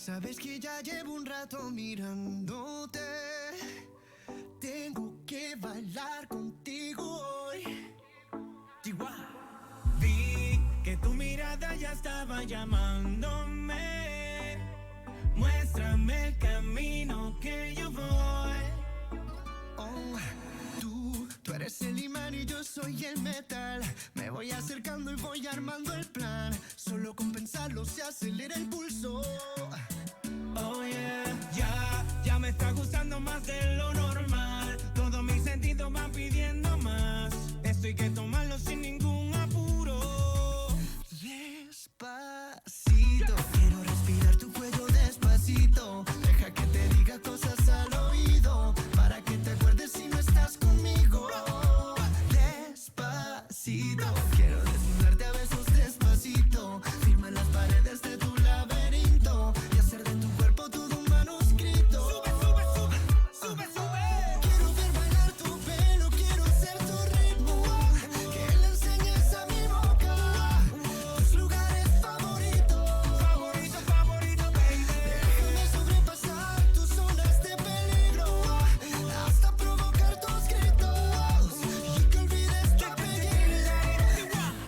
Sabes que ya llevo un rato mirándote. Tengo que bailar contigo hoy. Chihuahua. Vi que tu mirada ya estaba llamándome. Muéstrame el camino que yo voy. Oh, tú eres el imán y yo soy el metal. Me voy acercando y voy armando el plan. Solo con pensarlo se acelera el pulso. Oh yeah, ya me está gustando más de lo normal. Todos mis sentidos van pidiendo más. Esto hay que tomarlo sin ningún apuro. Despacito, quiero respirar tu cuello despacito. Deja que te diga cosas al oído, para que te acuerdes si no estás conmigo. Despacito, quiero desnudarte a besos despacito. Firma las paredes de tu laberinto y hacer de tu cuerpo todo un manuscrito. Sube, sube, sube, sube, sube. Quiero ver bailar tu pelo, quiero ser tu ritmo. Que le enseñes a mi boca tus lugares favoritos. Favorito, favorito, baby. Déjame sobrepasar tus zonas de peligro, hasta provocar tus gritos y que olvides tu apellido.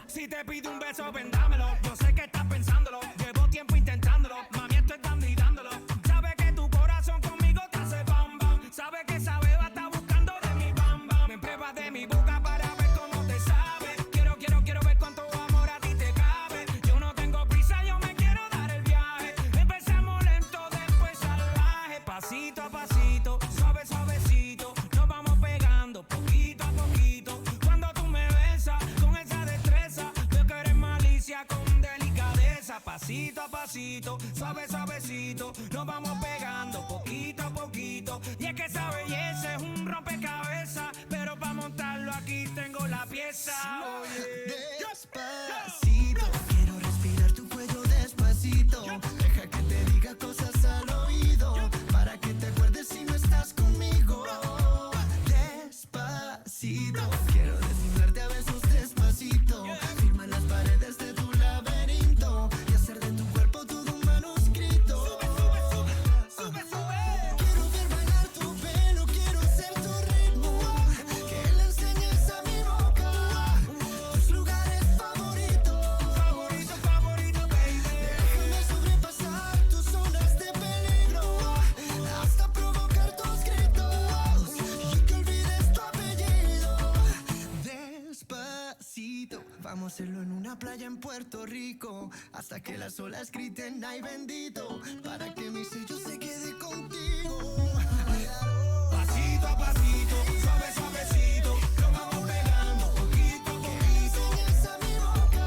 Si te pido un beso, vendámelo. Yo sé que estás pensándolo. Llevo tiempo intentándolo. Mami, esto es dando y dándolo. Sabe que tu corazón conmigo te hace bam bam. Sabe que esa beba está buscando de mi bam bam. Me pruebas de mi boca para ver cómo te sabe. Quiero ver cuánto amor a ti te cabe. Yo no tengo prisa, yo me quiero dar el viaje. Empezamos lento, después salvaje. Pasito a pasito, suave, suavecito. Nos vamos pegando poquito a poquito. Cuando tú me besas con esa destreza, veo que eres malicia con delicadeza. Pasito a pasito, suave, suavecito. Nos vamos pegando poquito a poquito. Y es que esa belleza es un rompecabezas, pero para montarlo aquí tengo la pieza. Oye. Despacito, quiero respirar tu cuello despacito. Deja que te diga cosas al oído, para que te acuerdes si no estás conmigo. Despacito, quiero desnudarte a besos despacito. Firma las paredes de tu laberinto y hacer de tu cuerpo todo un manuscrito. Sube, sube. Quiero ver bailar tu pelo, quiero ser tu ritmo. Que le enseñes a mi boca tus lugares favoritos. Favorito, favorito, baby. Déjame sobrepasar tus zonas de peligro, hasta provocar tus gritos y que olvides tu apellido. Despacito, vamos a hacerlo en una playa en Puerto Rico, hasta que las olas griten ay bendito, para que mi sello se quede contigo. Pasito a pasito, suave, suavecito. Nos vamos pegando poquito a Que poquito. enseñes a mi boca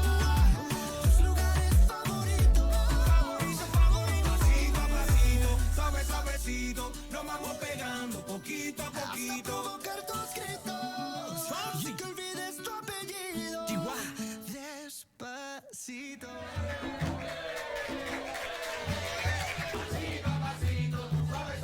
tus lugares favoritos. Favorito, favorito. Pasito a pasito, suave, suavecito. Nos vamos pegando poquito a Hasta poquito. provocar tus gritos y que olvides tu apellido. Chihuahua. Despacito. Pasito a pasito, suave,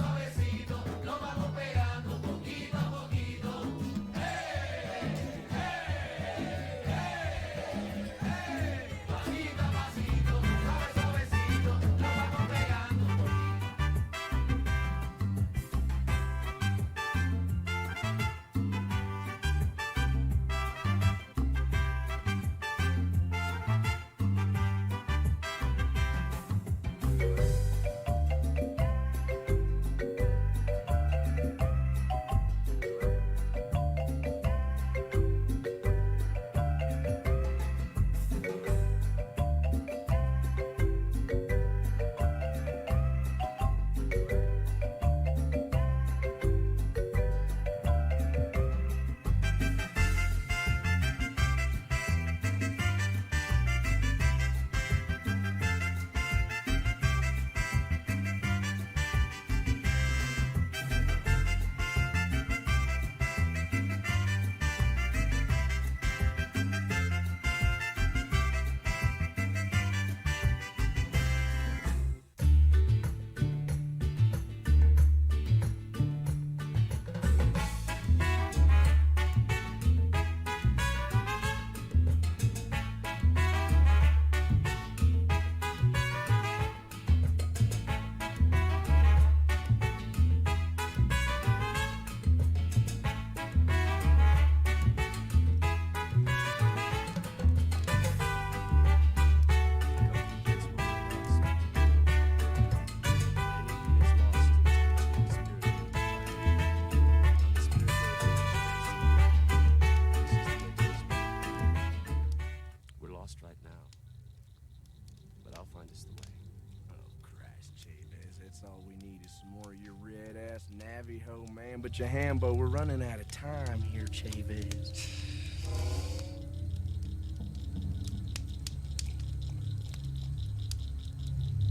Navajo, man, but Jahambo, we're running out of time here, Chavez.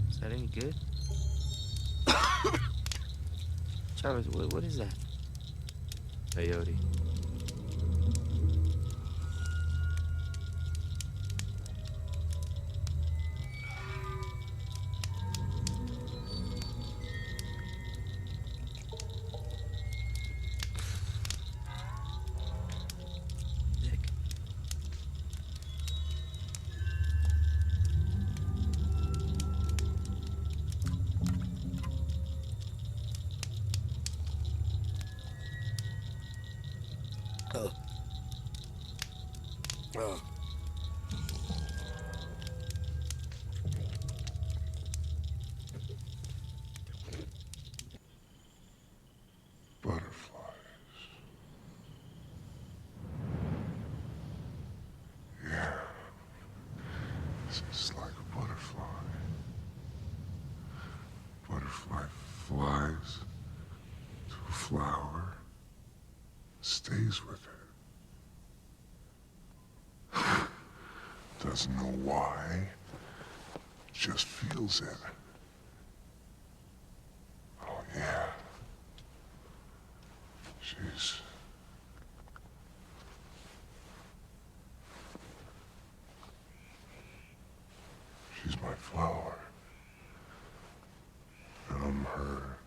Is that any good? Chavez, what is that? Peyote. It's like a butterfly. Butterfly flies to a flower, stays with it. Doesn't know why, just feels it. Oh yeah. She's my flower. And I'm her.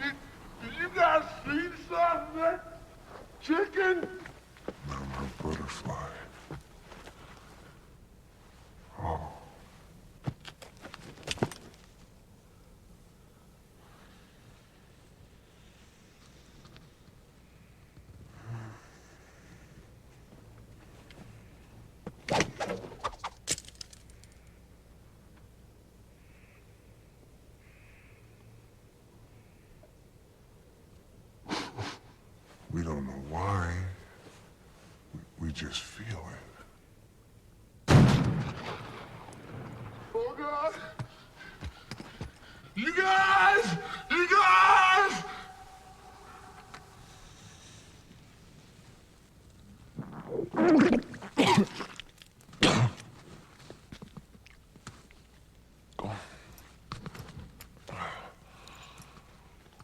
Did you guys see something? Chicken? And I'm her butterfly. Oh. We don't know why. We just feel it. Oh God! You guys! You guys!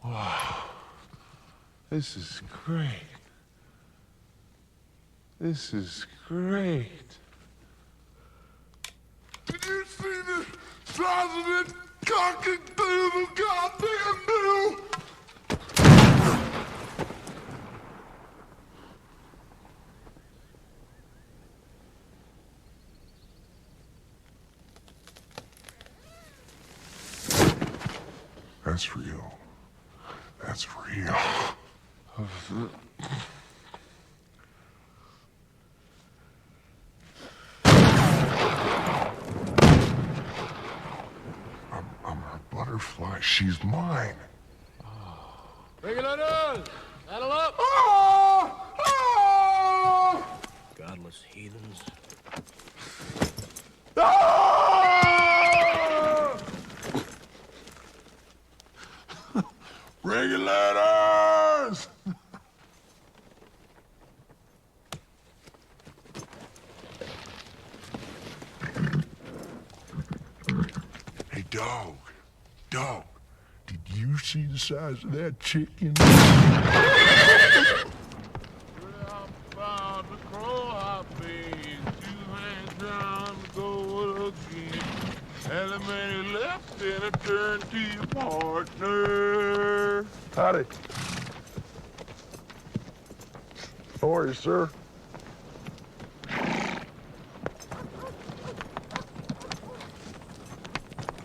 Wow. This is great. This is great. Did you see the size of it cocking through the goddamn bill? That's real. That's real. I'm her butterfly. She's mine. Regulators! Saddle up! Oh! Oh! Godless heathens. Ah! Regulators! Hey, dog. Dog. Did you see the size of that chicken? About to crow our face, 2 hands down to go again. Alimony left and a turn to your partner. Howdy. How are you, sir?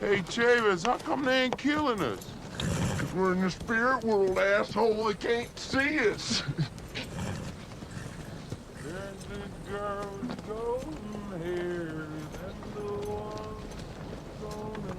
Hey, Chavez, how come they ain't killing us? Because we're in the spirit world, asshole. They can't see us. There's the girl with golden hair. That's the one with golden hair.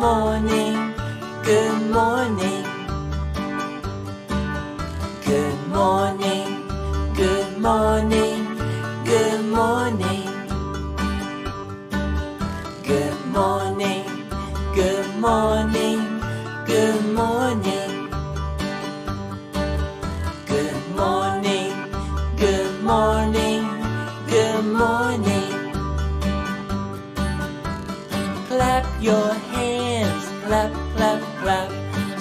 morning, good morning. Good morning, good morning, good morning. Good morning, good morning, good morning. Good morning, good morning, good morning. Clap your hands, clap, clap, clap.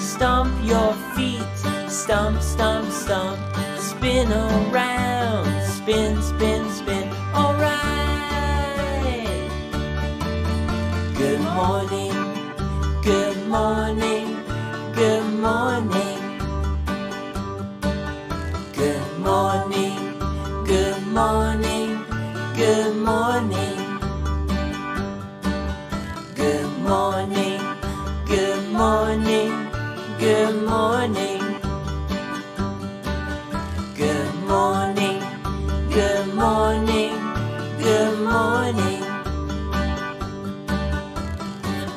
Stomp your feet, stomp, stomp, stomp. Spin around, spin, spin, spin. All right. Good morning, good morning, good morning. Good morning, good morning, good morning. Good morning, good morning, good morning. Good morning, good morning, good morning.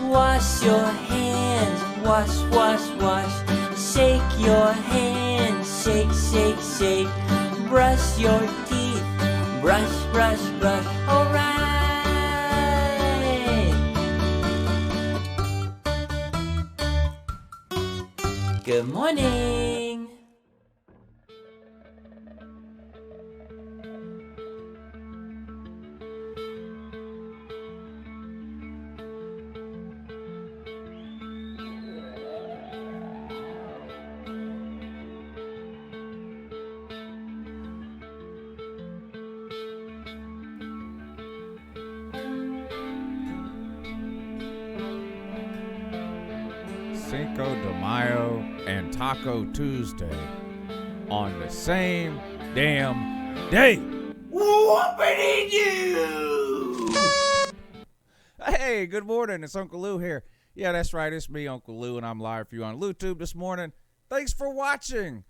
Wash your hands, wash, wash, wash. Shake your hands, shake, shake, shake. Brush your teeth, brush, brush, brush. All right. Good morning. Cinco de Mayo and Taco Tuesday on the same damn day. Whoopity you! Hey, good morning. It's Uncle Lou here. Yeah, that's right. It's me, Uncle Lou, and I'm live for you on LouTube this morning. Thanks for watching.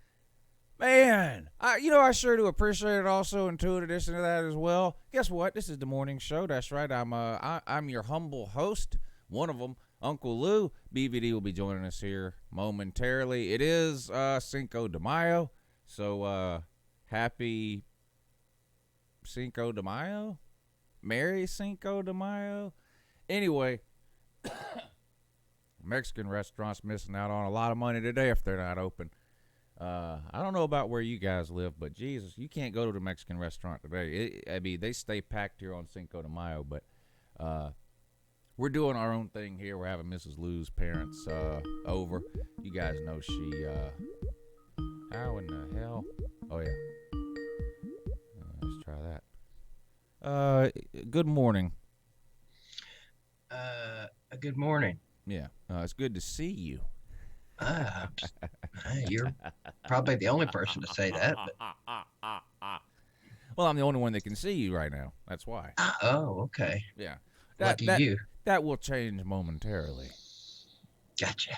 Man, I sure do appreciate it also and to this and that as well. Guess what? This is the morning show. That's right. I'm your humble host, one of them, Uncle Lou. BVD will be joining us here momentarily. It is Cinco de Mayo, so happy Cinco de Mayo. Merry Cinco de Mayo. Anyway, Mexican restaurants missing out on a lot of money today if they're not open. I don't know about where you guys live, but Jesus, you can't go to the Mexican restaurant today. They stay packed here on Cinco de Mayo, but we're doing our own thing here. We're having Mrs. Lou's parents over. You guys know she, how in the hell? Oh, yeah. Let's try that. Good morning. Good morning. Yeah, it's good to see you. You're probably the only person to say that. But... Well, I'm the only one that can see you right now. That's why. Oh, okay. Yeah. Lucky you. That will change momentarily. Gotcha.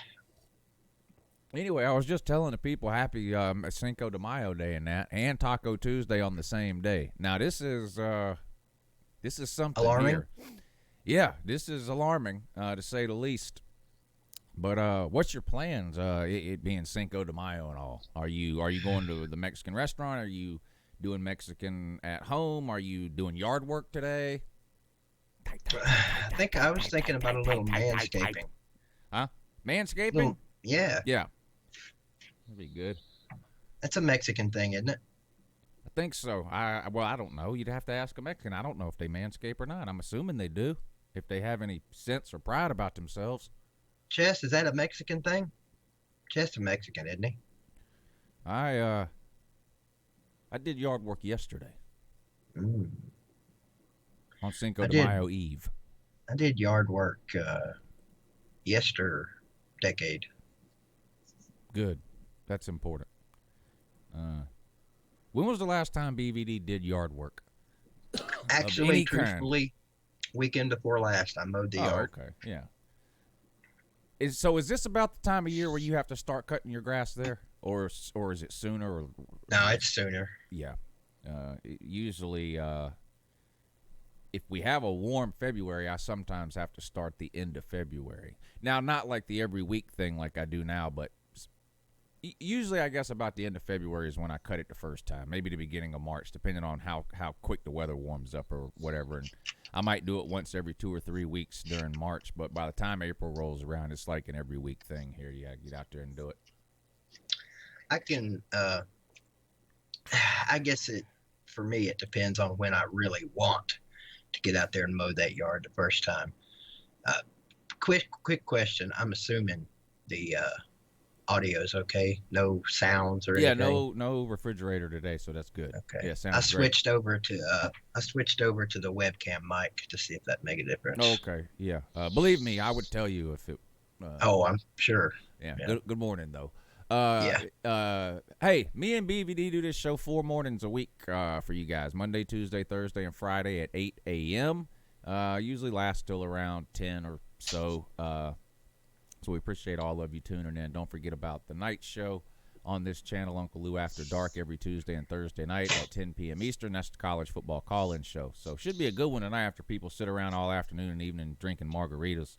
Anyway, I was just telling the people happy Cinco de Mayo day and Taco Tuesday on the same day. Now, this is something alarming. Here. Yeah, this is alarming, to say the least. But what's your plans? It being Cinco de Mayo and all. Are you going to the Mexican restaurant? Are you doing Mexican at home? Are you doing yard work today? I think I was thinking about a little manscaping. Huh? Manscaping? Yeah. Yeah. That'd be good. That's a Mexican thing, isn't it? I think so. I don't know. You'd have to ask a Mexican. I don't know if they manscape or not. I'm assuming they do, if they have any sense or pride about themselves. Chess, is that a Mexican thing? Chess is Mexican, isn't he? I did yard work yesterday. On Cinco de Mayo Eve. I did yard work decade. Good. That's important. When was the last time BVD did yard work? Actually, truthfully, weekend before last, I mowed the yard. Okay, yeah. Is this about the time of year where you have to start cutting your grass there, or is it sooner? Or no, it's sooner. Yeah. Usually, if we have a warm February, I sometimes have to start the end of February. Now, not like the every week thing like I do now, but usually I guess about the end of February is when I cut it the first time, maybe the beginning of March, depending on how quick the weather warms up or whatever. And I might do it once every 2 or 3 weeks during March, but by the time April rolls around, it's like an every week thing here. You got to get out there and do it. I can, I guess for me, it depends on when I really want to get out there and mow that yard the first time. Quick question. I'm assuming the audio is okay. No sounds or anything. Yeah, no refrigerator today, so that's good. Okay. Yeah, sounds I switched over to the webcam mic to see if that make a difference. Okay. Yeah. Believe me, I would tell you if it. I'm sure. Yeah. Yeah. Good morning though. Hey, me and BVD do this show 4 mornings a week for you guys. Monday, Tuesday, Thursday, and Friday at 8 a.m. Usually lasts till around 10 or so. So we appreciate all of you tuning in. Don't forget about the night show on this channel, Uncle Lou After Dark, every Tuesday and Thursday night at 10 p.m. Eastern. That's the college football call-in show. So should be a good one tonight after people sit around all afternoon and evening drinking margaritas.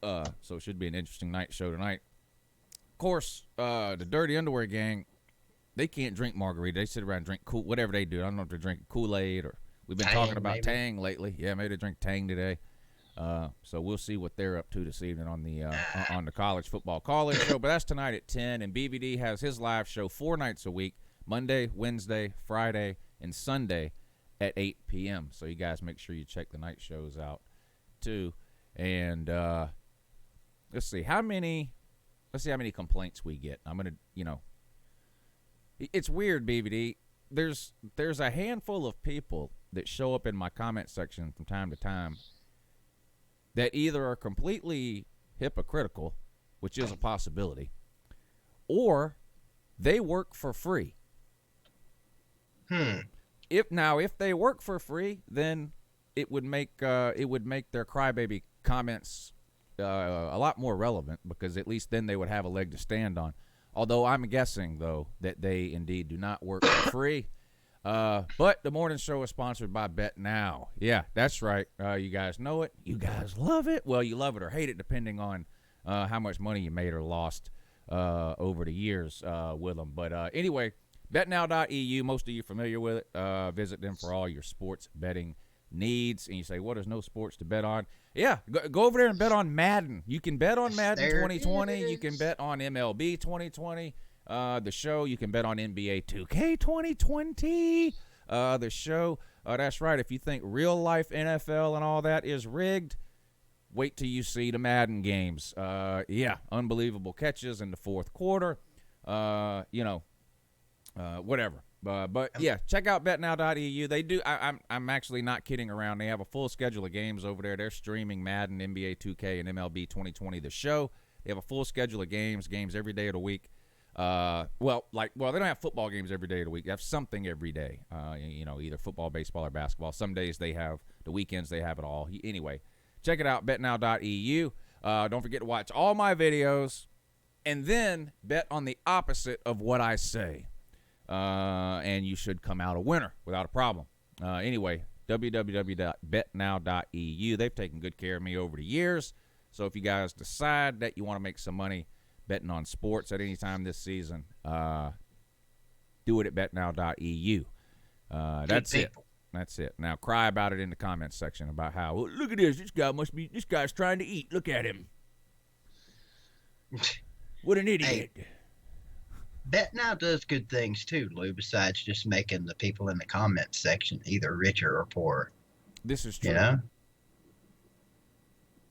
So it should be an interesting night show tonight. Of course, the Dirty Underwear Gang, they can't drink margarita. They sit around and drink whatever they do. I don't know if they're drinking Kool-Aid or we've been talking about maybe Tang lately. Yeah, maybe they drink Tang today. So we'll see what they're up to this evening on the college football call-in show. But that's tonight at 10, and BVD has his live show 4 nights a week, Monday, Wednesday, Friday, and Sunday at 8 p.m. So you guys make sure you check the night shows out too. And let's see how many complaints we get. I'm gonna, it's weird, BVD. There's a handful of people that show up in my comment section from time to time that either are completely hypocritical, which is a possibility, or they work for free. If they work for free, then it would make their crybaby comments a lot more relevant, because at least then they would have a leg to stand on. Although I'm guessing, though, that they indeed do not work for free. But the morning show is sponsored by Bet Now. Yeah, that's right. You guys know it. You guys love it. Well, you love it or hate it, depending on how much money you made or lost over the years with them. But anyway, betnow.eu, most of you are familiar with it. Visit them for all your sports betting needs. And you say, what, there's no sports to bet on? Yeah, go over there and bet on Madden. You can bet on Madden 2020. You can bet on MLB 2020. The show, you can bet on NBA 2K 2020. The show, that's right. If you think real life NFL and all that is rigged, wait till you see the Madden games. Yeah, unbelievable catches in the fourth quarter. Whatever. But yeah, check out betnow.eu. They do. I'm actually not kidding around. They have a full schedule of games over there. They're streaming Madden, NBA 2K, and MLB 2020. The show. They have a full schedule of games every day of the week. They don't have football games every day of the week. They have something every day. Either football, baseball, or basketball. Some days they have the weekends. They have it all. Anyway, check it out. betnow.eu. Don't forget to watch all my videos, and then bet on the opposite of what I say. And you should come out a winner without a problem. Anyway, www.betnow.eu. They've taken good care of me over the years. So if you guys decide that you want to make some money betting on sports at any time this season, do it at betnow.eu. That's it. That's it. Now cry about it in the comments section about how, well, look at this. This guy's trying to eat. Look at him. What an idiot. Hey, BetNow does good things too, Lou, besides just making the people in the comments section either richer or poorer. This is true. You know?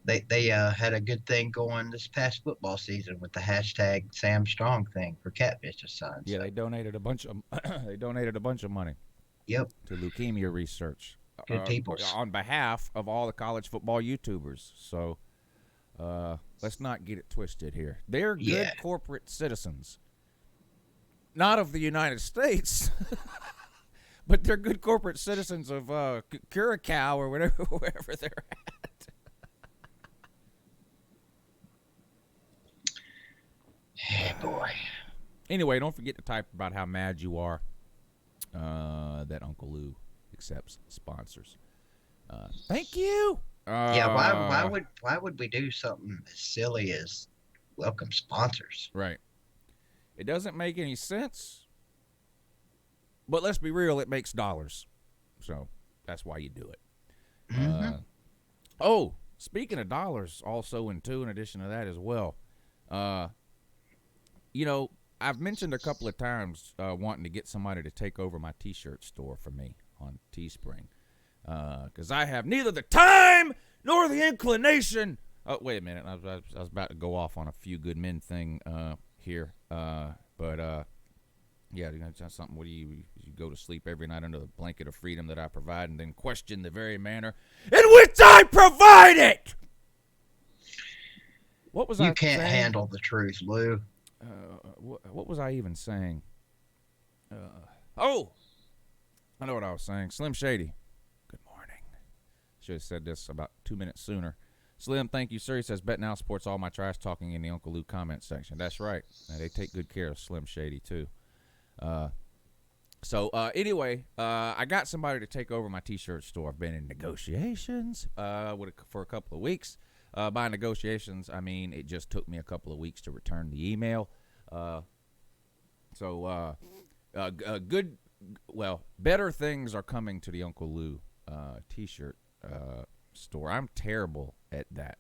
They had a good thing going this past football season with the hashtag Sam Strong thing for catfish signs. Yeah, they donated a bunch of money. Yep. To leukemia research. Good people. On behalf of all the college football YouTubers. So let's not get it twisted here. They're good corporate citizens. Not of the United States, but they're good corporate citizens of Curacao or wherever they're at. Hey, boy. Anyway, don't forget to type about how mad you are that Uncle Lou accepts sponsors. Thank you. Yeah, why would we do something as silly as welcome sponsors? Right. It doesn't make any sense. But let's be real, it makes dollars. So that's why you do it. Oh, speaking of dollars, also in addition to that as well, you know, I've mentioned a couple of times wanting to get somebody to take over my T-shirt store for me on Teespring. Because I have neither the time nor the inclination. Oh, wait a minute. I was about to go off on a few good men thing here. But yeah, you know, something. What do you go to sleep every night under the blanket of freedom that I provide, and then question the very manner in which I provide it? What was I saying? You can't handle the truth, Lou. What was I even saying? Oh, I know what I was saying. Slim Shady, good morning. Should have said this about 2 minutes sooner. Slim, thank you, sir. He says, Bet Now supports all my trash talking in the Uncle Lou comment section. That's right. They take good care of Slim Shady, too. Anyway, I got somebody to take over my T-shirt store. I've been in negotiations for a couple of weeks. By negotiations, I mean it just took me a couple of weeks to return the email. Better things are coming to the Uncle Lou T-shirt store. I'm terrible at that.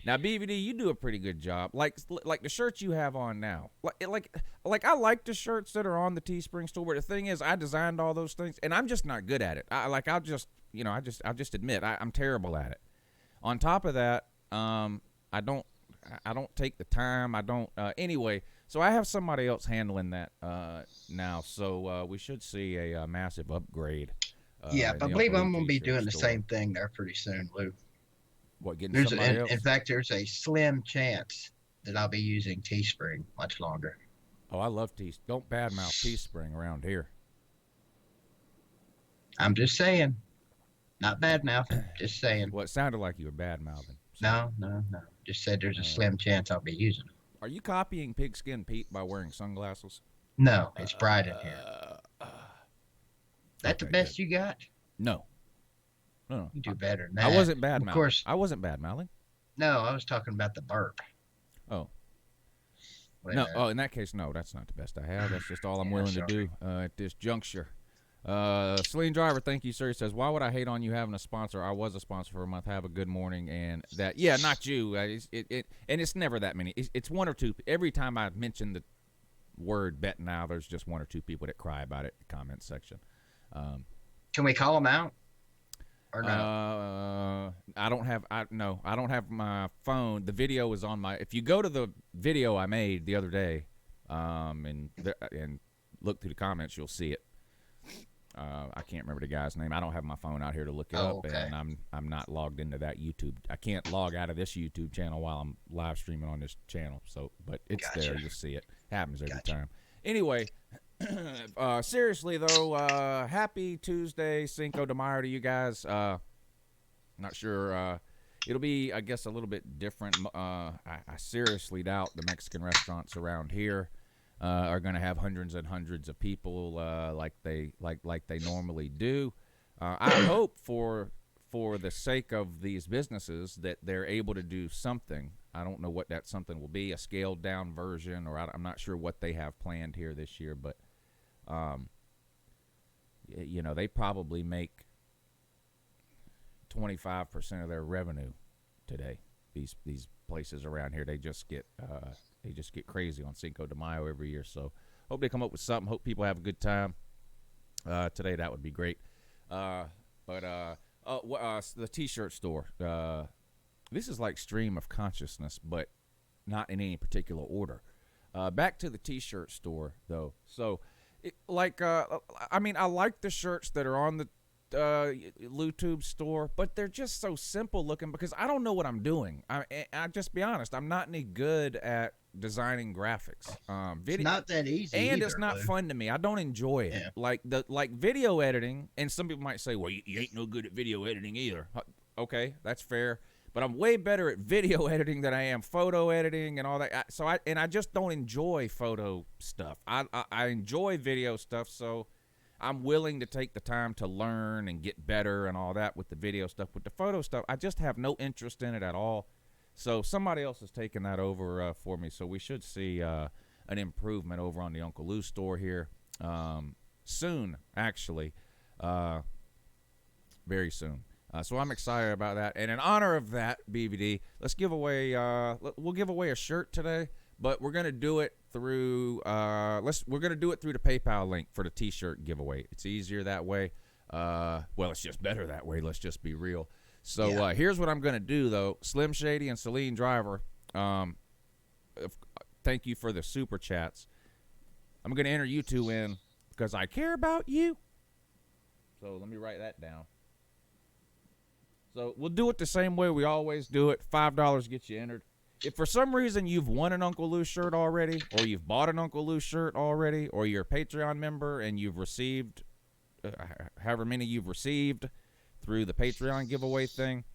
Now, BVD, you do a pretty good job. Like the shirts you have on now. Like I like the shirts that are on the Teespring store. But the thing is, I designed all those things, and I'm just not good at it. I'll just admit I'm terrible at it. On top of that, I don't take the time. I don't. Anyway, so I have somebody else handling that now. So we should see a massive upgrade. Yeah, I believe I'm going to be doing the same thing there pretty soon, Lou. What, getting somebody else? In fact, there's a slim chance that I'll be using Teespring much longer. Oh, I love Teespring. Don't badmouth Teespring around here. I'm just saying. Not badmouthing, just saying. Well, it sounded like you were badmouthing. So. No. Just said there's a slim chance I'll be using them. Are you copying Pigskin Pete by wearing sunglasses? No, it's bright in here. That the best you got? No. You do better than that. I wasn't bad-mouthing. Of course. I wasn't bad-mouthing. No, I was talking about the burp. Oh. Where, no. Oh, in that case, no. That's not the best I have. That's just all I'm willing to do at this juncture. Celine Driver, thank you, sir. He says, why would I hate on you having a sponsor? I was a sponsor for a month. Have a good morning. And that, yeah, not you. And it's never that many. It's one or two. Every time I mention the word Bet Now, there's just one or two people that cry about it in the comment section. Can we call them out? Or no? I don't have my phone. The video is on my. If you go to the video I made the other day, and look through the comments, you'll see it. I can't remember the guy's name. I don't have my phone out here to look it up, okay. And I'm not logged into that YouTube. I can't log out of this YouTube channel while I'm live streaming on this channel. So, but it's there. You'll see it. Happens every time. Anyway. Seriously though, happy Tuesday, Cinco de Mayo to you guys. Not sure. It'll be, I guess, a little bit different. I seriously doubt the Mexican restaurants around here are going to have hundreds and hundreds of people like they normally do. I hope for the sake of these businesses that they're able to do something. I don't know what that something will be, a scaled down version, or I'm not sure what they have planned here this year, but they probably make 25% of their revenue today. These places around here, they just get crazy on Cinco de Mayo every year. So hope they come up with something. Hope people have a good time today. That would be great. The T-shirt store. This is like stream of consciousness, but not in any particular order. Back to the T-shirt store, though. So, I like the shirts that are on the YouTube store, but they're just so simple looking because I don't know what I'm doing. I just be honest, I'm not any good at designing graphics. It's not that easy, and either, it's not Lou. fun to me. I don't enjoy it. Yeah. Like video editing, and some people might say, "Well, you ain't no good at video editing either." Okay, that's fair. But I'm way better at video editing than I am photo editing and all that. I just don't enjoy photo stuff. I enjoy video stuff, so I'm willing to take the time to learn and get better and all that with the video stuff. With the photo stuff, I just have no interest in it at all. So somebody else has taken that over for me. So we should see an improvement over on the Uncle Lou store here soon, actually, very soon. So I'm excited about that. And in honor of that, BVD, let's give away. We'll give away a shirt today, but we're gonna do it through. We're gonna do it through the PayPal link for the T-shirt giveaway. It's easier that way. Well, it's just better that way. Let's just be real. So here's what I'm gonna do though. Slim Shady and Celine Driver. Thank you for the super chats. I'm gonna enter you two in because I care about you. So let me write that down. So we'll do it the same way we always do it. $5 gets you entered. If for some reason you've won an Uncle Lou shirt already, or you've bought an Uncle Lou shirt already, or you're a Patreon member and you've received however many you've received through the Patreon giveaway thing,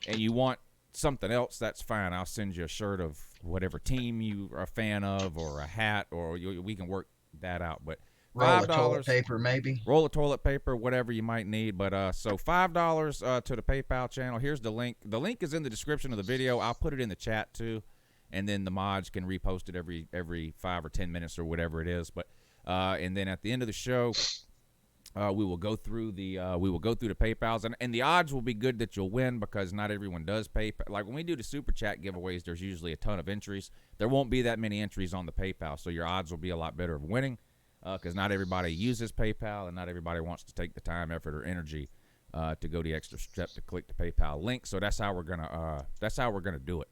and you want something else, that's fine. I'll send you a shirt of whatever team you are a fan of, or a hat, or we can work that out. But roll of toilet paper, maybe. Roll of toilet paper, whatever you might need. But so $5 to the PayPal channel. Here's the link. The link is in the description of the video. I'll put it in the chat too, and then the mods can repost it every 5 or 10 minutes or whatever it is. But and then at the end of the show, we will go through the PayPals, and the odds will be good that you'll win because not everyone does PayPal. Like when we do the super chat giveaways, there's usually a ton of entries. There won't be that many entries on the PayPal, so your odds will be a lot better of winning. Because not everybody uses PayPal, and not everybody wants to take the time, effort, or energy to go the extra step to click the PayPal link. So that's how we're gonna do it.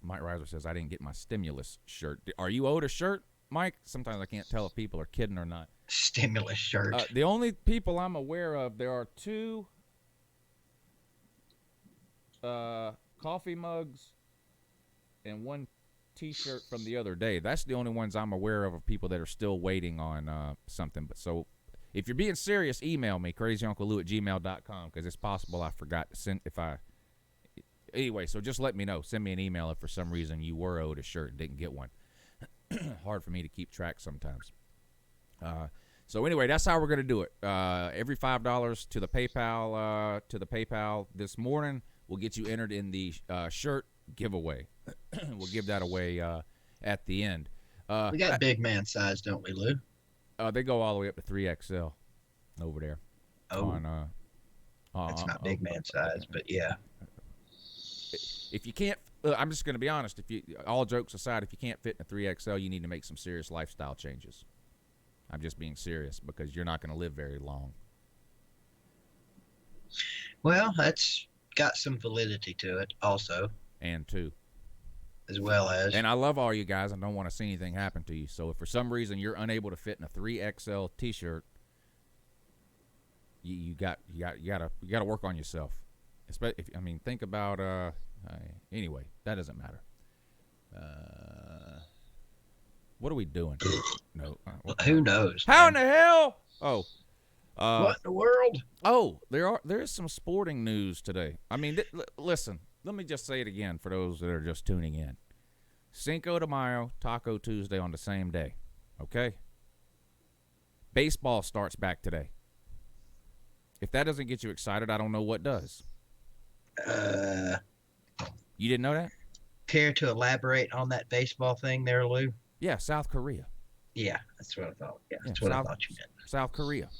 Mike Reiser says I didn't get my stimulus shirt. Are you owed a shirt, Mike? Sometimes I can't tell if people are kidding or not. Stimulus shirt. The only people I'm aware of, there are 2 coffee mugs and 1 T-shirt from the other day. That's the only ones I'm aware of people that are still waiting on something. But so if you're being serious, email me, crazyunclelou@gmail.com, because it's possible I forgot to send. Anyway, so just let me know. Send me an email if for some reason you were owed a shirt and didn't get one. Hard for me to keep track sometimes. So anyway, that's how we're gonna do it. Every $5 to the PayPal this morning will get you entered in the shirt giveaway. We'll give that away at the end. We got big man size, don't we, Lou? They go all the way up to 3XL over there. Oh, that's not big man size, but yeah. If you can't, I'm just going to be honest. All jokes aside, if you can't fit in a 3XL, you need to make some serious lifestyle changes. I'm just being serious because you're not going to live very long. Well, that's got some validity to it, also. And 2. As well as. And I love all you guys. I don't want to see anything happen to you. So if for some reason you're unable to fit in a 3XL T-shirt, you got to work on yourself. Think about anyway. That doesn't matter. What are we doing? No. Who knows? How in the hell? Oh. What in the world? Oh, there is some sporting news today. I mean, listen. Let me just say it again for those that are just tuning in. Cinco de Mayo, Taco Tuesday on the same day. Okay? Baseball starts back today. If that doesn't get you excited, I don't know what does. You didn't know that? Care to elaborate on that baseball thing there, Lou? Yeah, South Korea. Yeah, that's what I thought. Yeah, that's what I thought you meant. South Korea.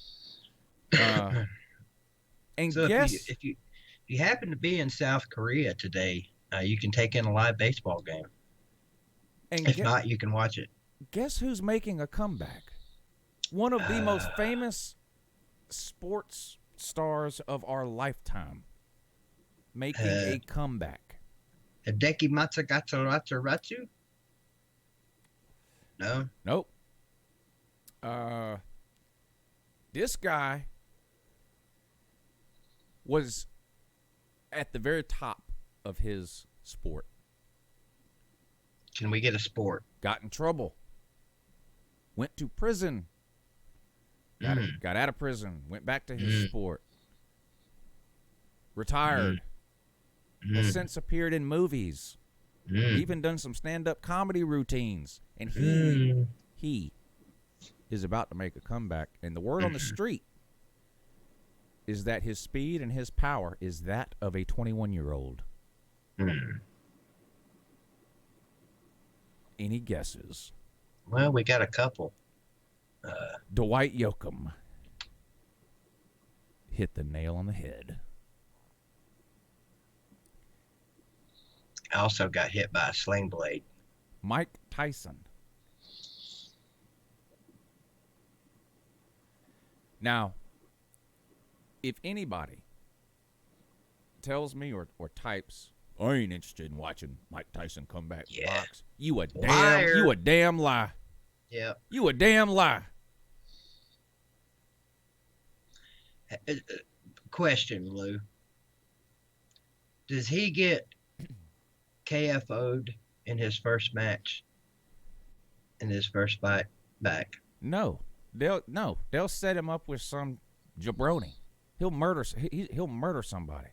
And so guess if you happen to be in South Korea today, you can take in a live baseball game. And if not, you can watch it. Guess who's making a comeback? One of the most famous sports stars of our lifetime making a comeback. Hideki Matsugatu? No? Nope. This guy was at the very top of his sport. Can we get a sport? Got in trouble. Went to prison. Got out of prison. Went back to his sport. Retired. Has since appeared in movies. Even done some stand-up comedy routines. And he is about to make a comeback, and the word on the street is that his speed and his power is that of a 21-year-old. Any guesses? Well, we got a couple. Dwight Yoakam hit the nail on the head. I also got hit by a sling blade. Mike Tyson. Now, if anybody tells me or types, I ain't interested in watching Mike Tyson come back to box, you a damn lie. Yeah. You a damn lie. Question, Lou. Does he get KFO'd in his first match? In his first fight back? No. They'll set him up with some jabroni. He'll murder somebody.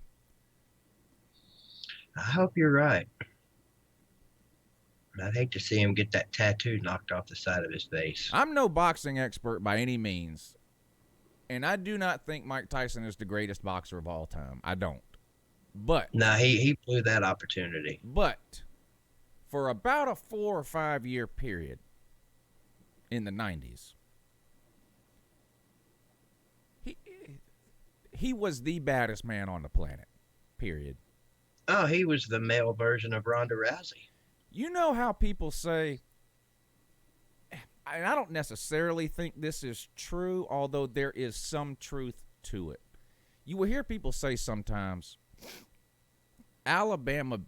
I hope you're right. I'd hate to see him get that tattoo knocked off the side of his face. I'm no boxing expert by any means, and I do not think Mike Tyson is the greatest boxer of all time. I don't. But no, he blew that opportunity. But for about a 4 or 5 year period in the 90s, he was the baddest man on the planet. Period. Oh, he was the male version of Ronda Rousey. You know how people say, and I don't necessarily think this is true, although there is some truth to it. You will hear people say sometimes, Alabama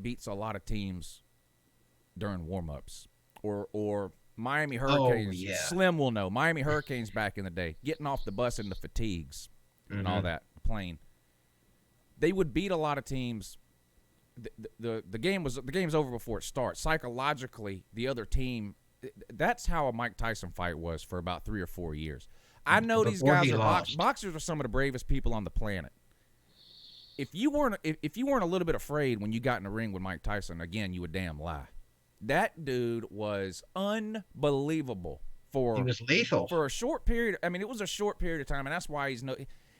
beats a lot of teams during warm-ups, or Miami Hurricanes. Oh, yeah. Slim will know. Miami Hurricanes back in the day, getting off the bus in the fatigues and all that, plane. They would beat a lot of teams. The game's over before it starts. Psychologically, the other team. That's how a Mike Tyson fight was for about 3 or 4 years. I know these guys are boxers are some of the bravest people on the planet. If you weren't a little bit afraid when you got in the ring with Mike Tyson, again, you would damn lie. That dude was unbelievable. He was lethal for a short period. I mean, it was a short period of time, and that's why he's no.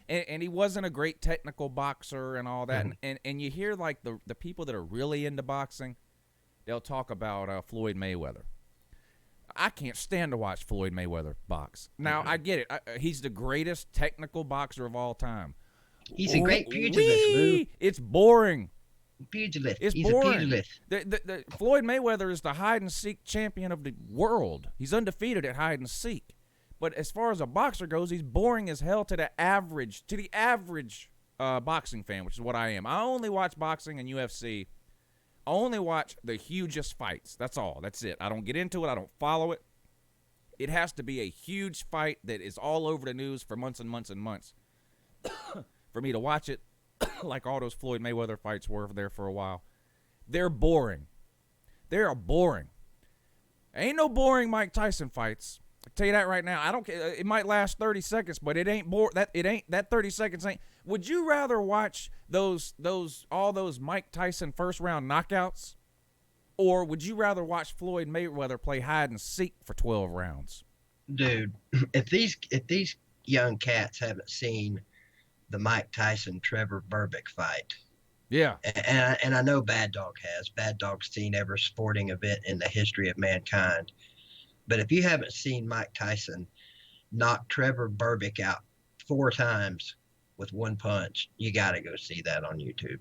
And he wasn't a great technical boxer and all that. And you hear, like, the people that are really into boxing, they'll talk about Floyd Mayweather. I can't stand to watch Floyd Mayweather box. Now, I get it. He's the greatest technical boxer of all time. He's a great pugilist, Lou. It's boring. Pugilist. It's He's boring. a pugilist. The Floyd Mayweather is the hide-and-seek champion of the world. He's undefeated at hide-and-seek. But as far as a boxer goes, he's boring as hell to the average boxing fan, which is what I am. I only watch boxing and UFC. I only watch the hugest fights. That's all. That's it. I don't get into it. I don't follow it. It has to be a huge fight that is all over the news for months and months and months for me to watch it, like all those Floyd Mayweather fights were there for a while. They're boring. They are boring. Ain't no boring Mike Tyson fights. I'll tell you that right now. I don't care. It might last 30 seconds, but it ain't that 30 seconds ain't. Would you rather watch all those Mike Tyson first round knockouts, or would you rather watch Floyd Mayweather play hide and seek for 12 rounds? Dude, if these young cats haven't seen the Mike Tyson Trevor Berbick fight, yeah, and I know Bad Dog has. Bad Dog's seen every sporting event in the history of mankind. But if you haven't seen Mike Tyson knock Trevor Berbick out 4 times with one punch, you got to go see that on YouTube.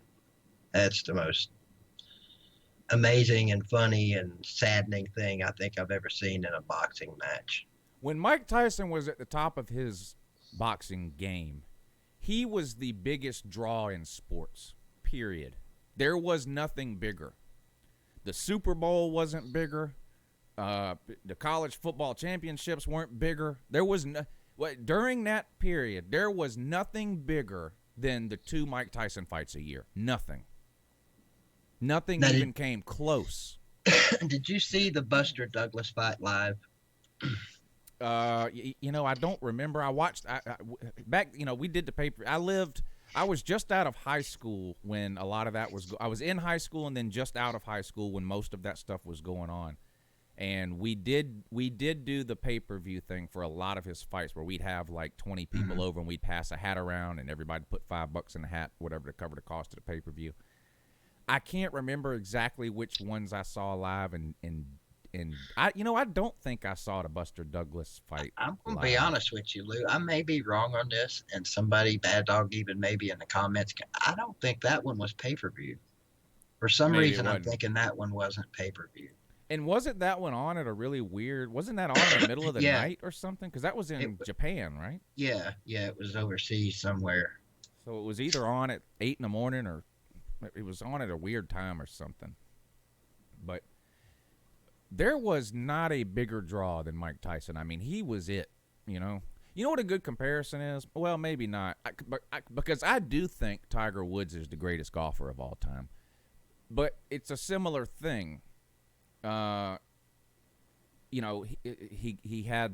That's the most amazing and funny and saddening thing I think I've ever seen in a boxing match. When Mike Tyson was at the top of his boxing game, he was the biggest draw in sports, period. There was nothing bigger. The Super Bowl wasn't bigger. The college football championships weren't bigger. During that period, there was nothing bigger than the 2 Mike Tyson fights a year. Nothing even came close. Did you see the Buster Douglas fight live? I don't remember. I watched back. We did the paper. I was just out of high school when a lot of that was. I was in high school and then just out of high school when most of that stuff was going on. And we did do the pay-per-view thing for a lot of his fights where we'd have like 20 people over and we'd pass a hat around and everybody put $5 in the hat, whatever, to cover the cost of the pay-per-view. I can't remember exactly which ones I saw live, and I don't think I saw the Buster Douglas fight. I'm going to be honest with you, Lou. I may be wrong on this, and somebody, Bad Dog, even maybe in the comments, I don't think that one was pay-per-view. For some reason, I'm thinking that one wasn't pay-per-view. And wasn't that one on at a really weird? Wasn't that on in the middle of the night or something? Because that was in Japan, right? Yeah, it was overseas somewhere. So it was either on at 8 in the morning or it was on at a weird time or something. But there was not a bigger draw than Mike Tyson. I mean, he was it. You know what a good comparison is? Well, maybe not, because I do think Tiger Woods is the greatest golfer of all time. But it's a similar thing. He had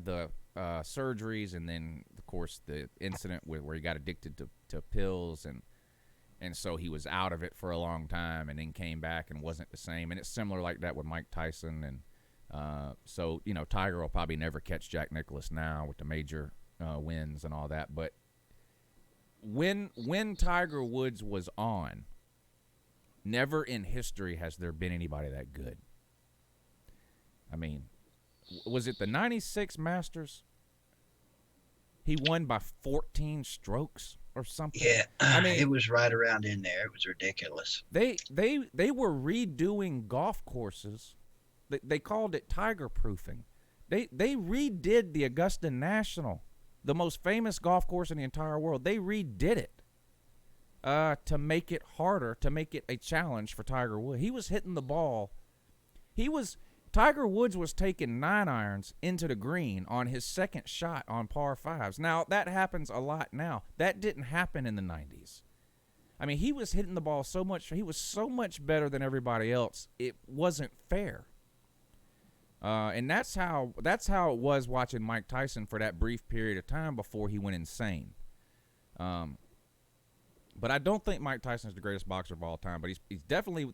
the surgeries, and then of course the incident where he got addicted to pills, and so he was out of it for a long time, and then came back and wasn't the same. And it's similar like that with Mike Tyson, and so Tiger will probably never catch Jack Nicklaus now with the major wins and all that. But when Tiger Woods was on, never in history has there been anybody that good. I mean, was it the 96 Masters? He won by 14 strokes or something. Yeah, I mean, it was right around in there. It was ridiculous. They were redoing golf courses. They called it tiger proofing. They redid the Augusta National, the most famous golf course in the entire world. They redid it to make it harder, to make it a challenge for Tiger Woods. He was hitting the ball. Tiger Woods was taking 9-irons into the green on his second shot on par 5s. Now, that happens a lot now. That didn't happen in the 90s. I mean, he was hitting the ball so much. He was so much better than everybody else. It wasn't fair. And that's how it was watching Mike Tyson for that brief period of time before he went insane. But I don't think Mike Tyson is the greatest boxer of all time, but he's definitely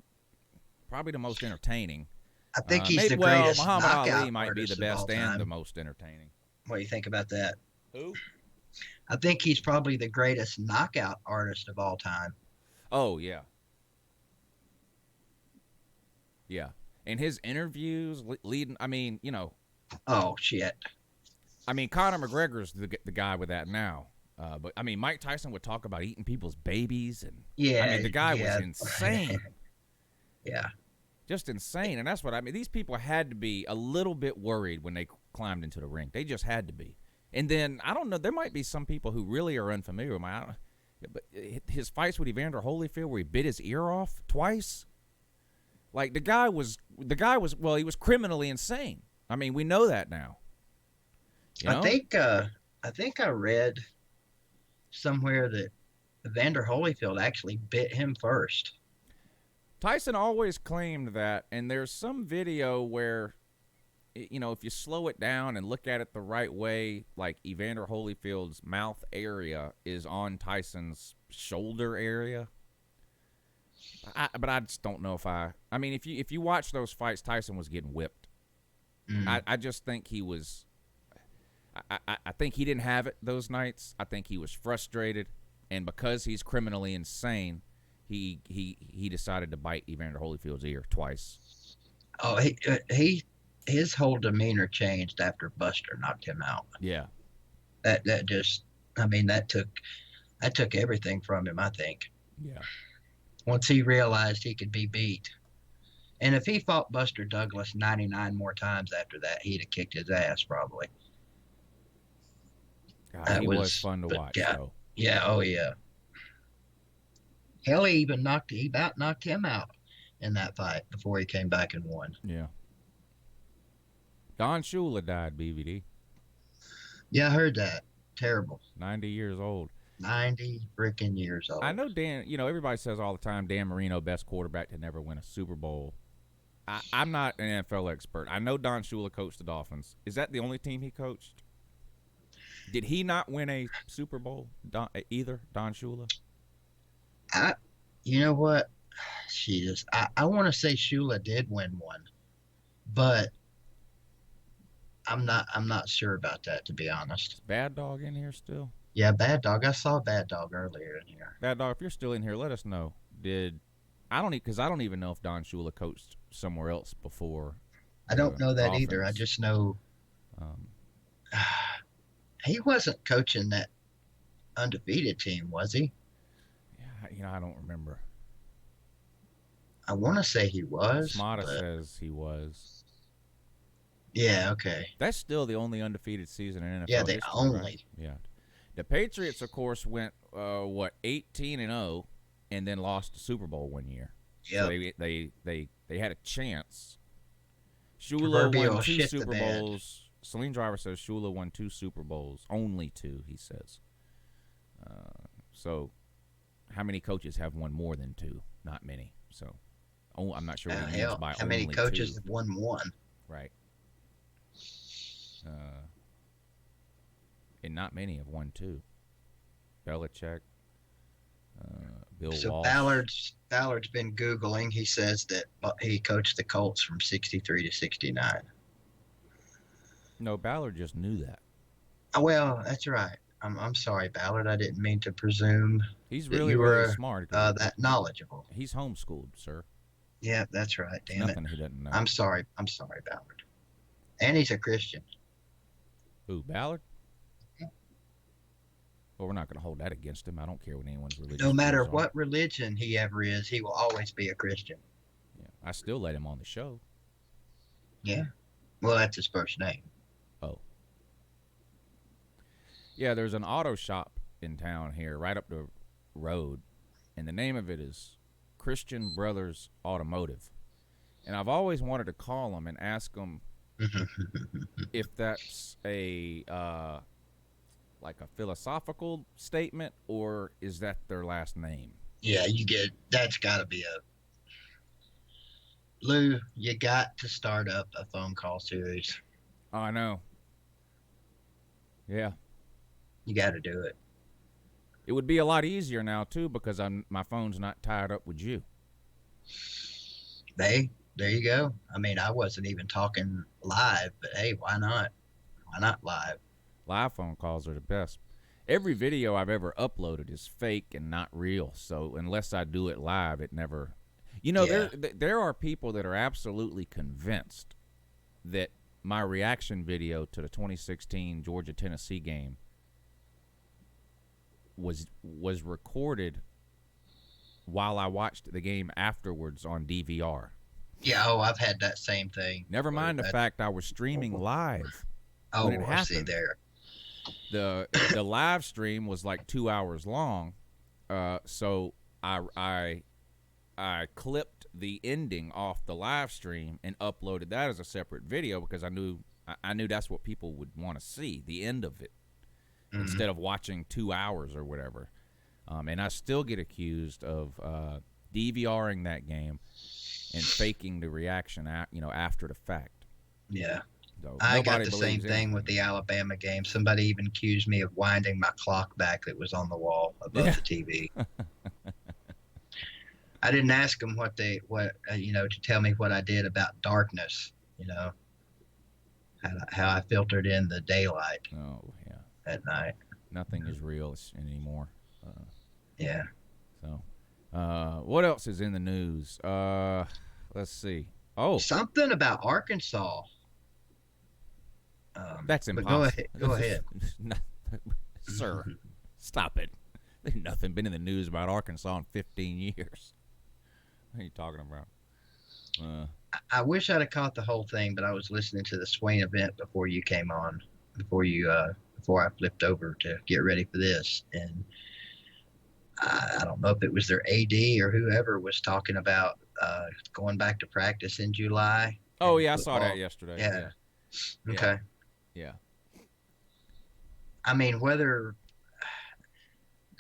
probably the most entertaining. I think he's the greatest Muhammad knockout Ali might be the best and the time. most entertaining. What do you think about that? Who? I think he's probably the greatest knockout artist of all time. Oh, yeah. Yeah. And his interviews leading, I mean, Oh, shit. I mean, Conor McGregor's the guy with that now. But, I mean, Mike Tyson would talk about eating people's babies. And yeah, I mean, the guy was insane. Yeah. Just insane. And that's what I mean. These people had to be a little bit worried when they climbed into the ring. They just had to be. And then, I don't know, there might be some people who really are unfamiliar with him. But his fights with Evander Holyfield where he bit his ear off twice. Like, the guy was, well, he was criminally insane. I mean, we know that now. I think I read somewhere that Evander Holyfield actually bit him first. Tyson always claimed that, and there's some video where, if you slow it down and look at it the right way, like Evander Holyfield's mouth area is on Tyson's shoulder area. But I just don't know I mean, if you watch those fights, Tyson was getting whipped. I just think he was. I think he didn't have it those nights. I think he was frustrated, and because he's criminally insane, he decided to bite Evander Holyfield's ear twice. Oh, his whole demeanor changed after Buster knocked him out. Yeah, that took everything from him, I think. Yeah. Once he realized he could be beat. And if he fought Buster Douglas 99 more times after that, he'd have kicked his ass probably. God, he was fun to watch, though. Yeah, oh yeah. Hell, he about knocked him out in that fight before he came back and won. Yeah. Don Shula died, BVD. Yeah, I heard that. Terrible. 90 years old. 90 freaking years old. I know Dan, everybody says all the time, Dan Marino, best quarterback to never win a Super Bowl. I'm not an NFL expert. I know Don Shula coached the Dolphins. Is that the only team he coached? Did he not win a Super Bowl either, Don Shula? You know what? I want to say Shula did win one, but I'm not sure about that, to be honest. Is Bad Dog in here still? Yeah, Bad Dog. I saw Bad Dog earlier in here. Bad Dog, if you're still in here, let us know. I don't even know if Don Shula coached somewhere else before. I don't know that offense. either. I just know he wasn't coaching that undefeated team, was he? Yeah, I don't remember. I want to say he was. Smata says he was. Yeah, okay. That's still the only undefeated season in NFL Yeah, the history, only. Right? Yeah. The Patriots, of course, went 18-0, and then lost the Super Bowl one year. Yeah. So they had a chance. Shula won 2 Super Bowls. Celine Driver says Shula won 2 Super Bowls, only 2. He says. So, how many coaches have won more than 2? Not many. So, I'm not sure what he means by how many only coaches 2. have won 1? Right. And not many have won 2. Belichick, Bill Walsh. Ballard's been Googling. He says that he coached the Colts from 63 to 69. No, Ballard just knew that. Oh, well, that's right. I'm sorry, Ballard. I didn't mean to presume. He's that really, you were, really smart. that knowledgeable. He's homeschooled, sir. Yeah, that's right. Damn Nothing he doesn't know. I'm sorry, Ballard. And he's a Christian. Who, Ballard? Well, we're not going to hold that against him. I don't care what anyone's religion. No matter what religion he ever is, he will always be a Christian. Yeah, I still let him on the show. Yeah. Well, that's his first name. Oh. Yeah, there's an auto shop in town here, right up the road, and the name of it is Christian Brothers Automotive. And I've always wanted to call them and ask them if that's a like a philosophical statement, or is that their last name? Yeah, that's got to be Lou, you got to start up a phone call series. Oh, I know. Yeah. You got to do it. It would be a lot easier now, too, because my phone's not tied up with you. There you go. I mean, I wasn't even talking live, but hey, why not? Why not live? Live phone calls are the best. Every video I've ever uploaded is fake and not real. So unless I do it live, it never. You know, there are people that are absolutely convinced that my reaction video to the 2016 Georgia-Tennessee game was recorded while I watched the game afterwards on DVR. Yeah, I've had that same thing. Never mind the fact I was streaming live. Oh, when it happened. See there. The live stream was like 2 hours long, so I clipped the ending off the live stream and uploaded that as a separate video because I knew that's what people would want to see, the end of it, instead of watching 2 hours or whatever. And I still get accused of DVRing that game and faking the reaction, after the fact. Yeah. So I got the same thing with the Alabama game. Somebody even accused me of winding my clock back that was on the wall above the TV. I didn't ask them to tell me what I did about darkness, how I filtered in the daylight. Oh, yeah. At night. Nothing is real anymore. Yeah. So, what else is in the news? Let's see. Oh, something about Arkansas. That's impossible. Go ahead. Sir, stop it. There's nothing been in the news about Arkansas in 15 years. What are you talking about? I wish I'd have caught the whole thing, but I was listening to the Swain event before you came on, before I flipped over to get ready for this. And I don't know if it was their AD or whoever was talking about going back to practice in July. Oh, yeah, football. I saw that yesterday. Yeah. Okay. Yeah. I mean, whether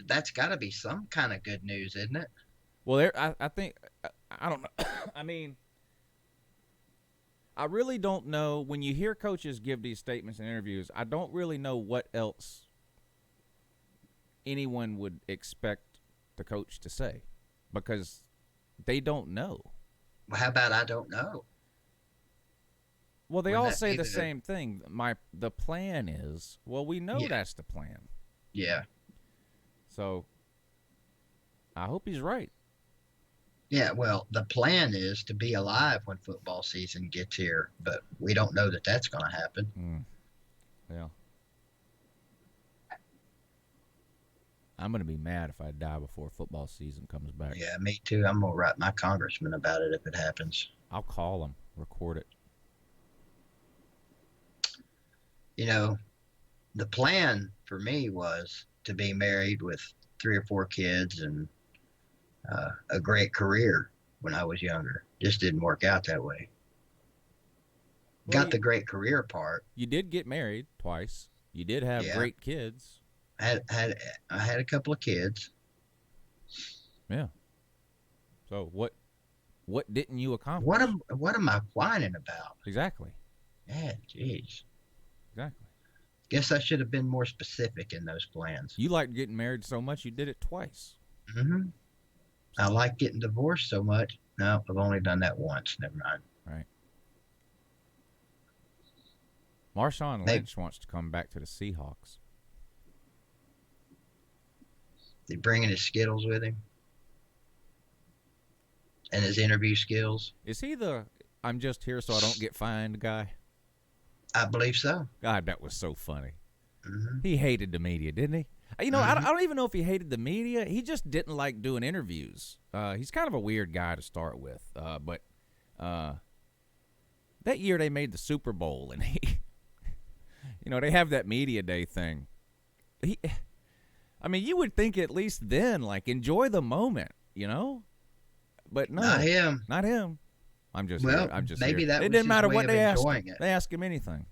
that's got to be some kind of good news, isn't it? Well, I think, I don't know. I mean, I really don't know. When you hear coaches give these statements in interviews, I don't really know what else anyone would expect the coach to say because they don't know. Well, how about I don't know? Well, they Wouldn't all that say be the same thing. The plan is, well, we know Yeah. that's the plan. Yeah. So I hope he's right. Yeah, well, the plan is to be alive when football season gets here, but we don't know that that's going to happen. Yeah. I'm going to be mad if I die before football season comes back. Yeah, me too. I'm going to write my congressman about it if it happens. I'll call him, record it. You know, the plan for me was to be married with 3 or 4 kids and a great career when I was younger. Just didn't work out that way. Well, Got the great career part. You did get married twice. You did have great kids. I had a couple of kids. Yeah. So what didn't you accomplish? What am I whining about? Exactly. Yeah, jeez. Exactly. Guess I should have been more specific in those plans. You liked getting married so much you did it twice. Mm-hmm. I like getting divorced so much. No, I've only done that once. Never mind. Right. Marshawn Lynch wants to come back to the Seahawks. He bringing his Skittles with him and his interview skills. Is he the "I'm just here so I don't get fined" guy? I believe so. God, that was so funny. Mm-hmm. He hated the media, didn't he? You know, I don't even know if he hated the media. He just didn't like doing interviews. He's kind of a weird guy to start with. But that year they made the Super Bowl, and they have that media day thing. I mean, you would think at least then, like, enjoy the moment, But no, Not him. Not him. I'm just maybe here. that It was didn't his matter way what of they asked him. enjoying it. They asked him anything.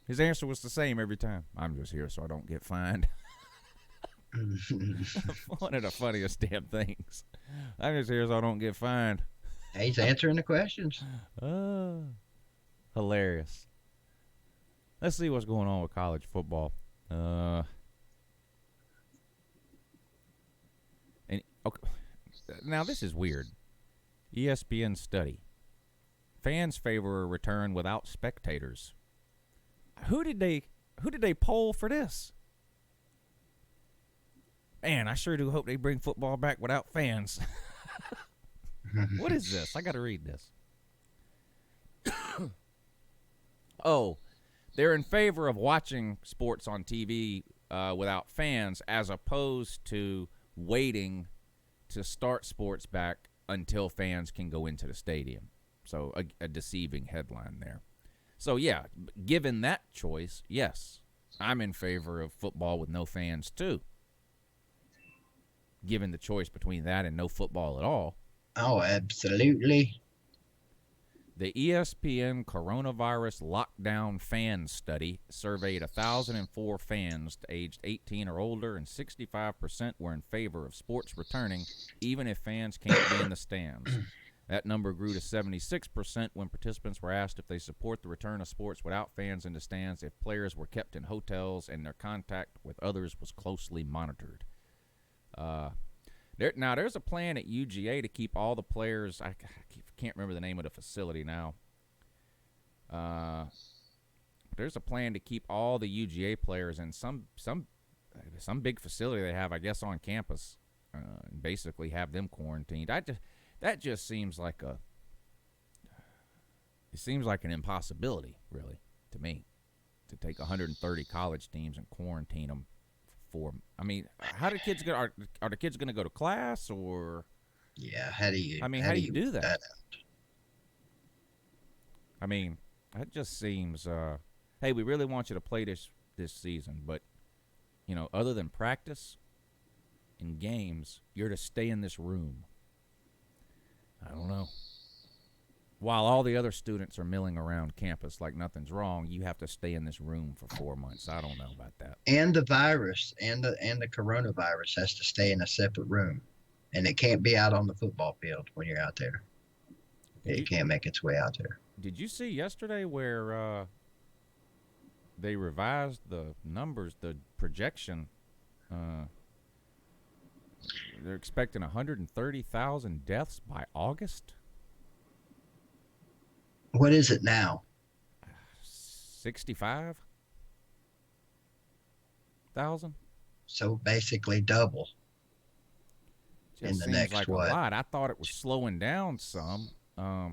His answer was the same every time. I'm just here so I don't get fined. One of the funniest damn things. I'm just here so I don't get fined. He's answering the questions. Hilarious. Let's see what's going on with college football. Now this is weird. ESPN study. Fans favor a return without spectators. Who did they poll for this? Man, I sure do hope they bring football back without fans. What is this? I got to read this. Oh, they're in favor of watching sports on TV without fans as opposed to waiting to start sports back until fans can go into the stadium. So a deceiving headline there. So, yeah, given that choice, yes, I'm in favor of football with no fans, too. Given the choice between that and no football at all. Oh, absolutely. The ESPN Coronavirus Lockdown Fan Study surveyed 1,004 fans aged 18 or older, and 65% were in favor of sports returning, even if fans can't be in the stands. That number grew to 76% when participants were asked if they support the return of sports without fans in the stands if players were kept in hotels and their contact with others was closely monitored. There's a plan at UGA to keep all the players. I can't remember the name of the facility now. There's a plan to keep all the UGA players in some big facility they have, I guess, on campus, and basically have them quarantined. That just seems like an impossibility, really, to me, to take 130 college teams and quarantine them for. I mean, how do kids are the kids going to go to class or? Yeah, how do you do that? I mean, that just seems. Hey, we really want you to play this season, but other than practice and games, you're to stay in this room. I don't know. While all the other students are milling around campus like nothing's wrong, you have to stay in this room for 4 months. I don't know about that. And the virus and the coronavirus has to stay in a separate room, and it can't be out on the football field when you're out there. It can't make its way out there. Did you see yesterday where they revised the numbers, the projection? They're expecting 130,000 deaths by August. What is it now? 65,000. So basically double. Just in the seems next like what? a lot. I thought it was slowing down some. I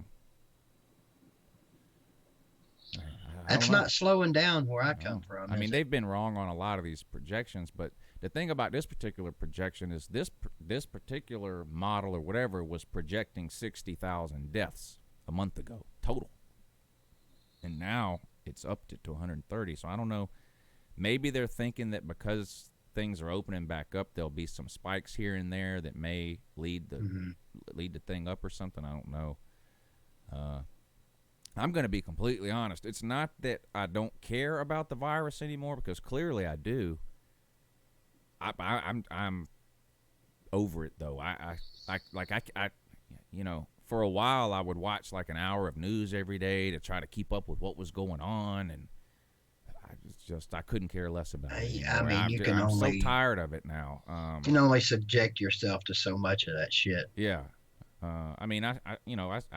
That's don't know. not slowing down where I come No. from. I mean, is it? they've been wrong on a lot of these projections, but the thing about this particular projection is this particular model or whatever was projecting 60,000 deaths a month ago total, and now it's upped it to 130. So I don't know. Maybe they're thinking that because things are opening back up, there'll be some spikes here and there that may lead the thing up or something. I don't know. I'm going to be completely honest. It's not that I don't care about the virus anymore, because clearly I do. I'm over it though. I you know, for a while I would watch like an hour of news every day to try to keep up with what was going on, and I couldn't care less about it I anymore. mean, I'm so tired of it now. You can only subject yourself to so much of that shit. Yeah. I mean, I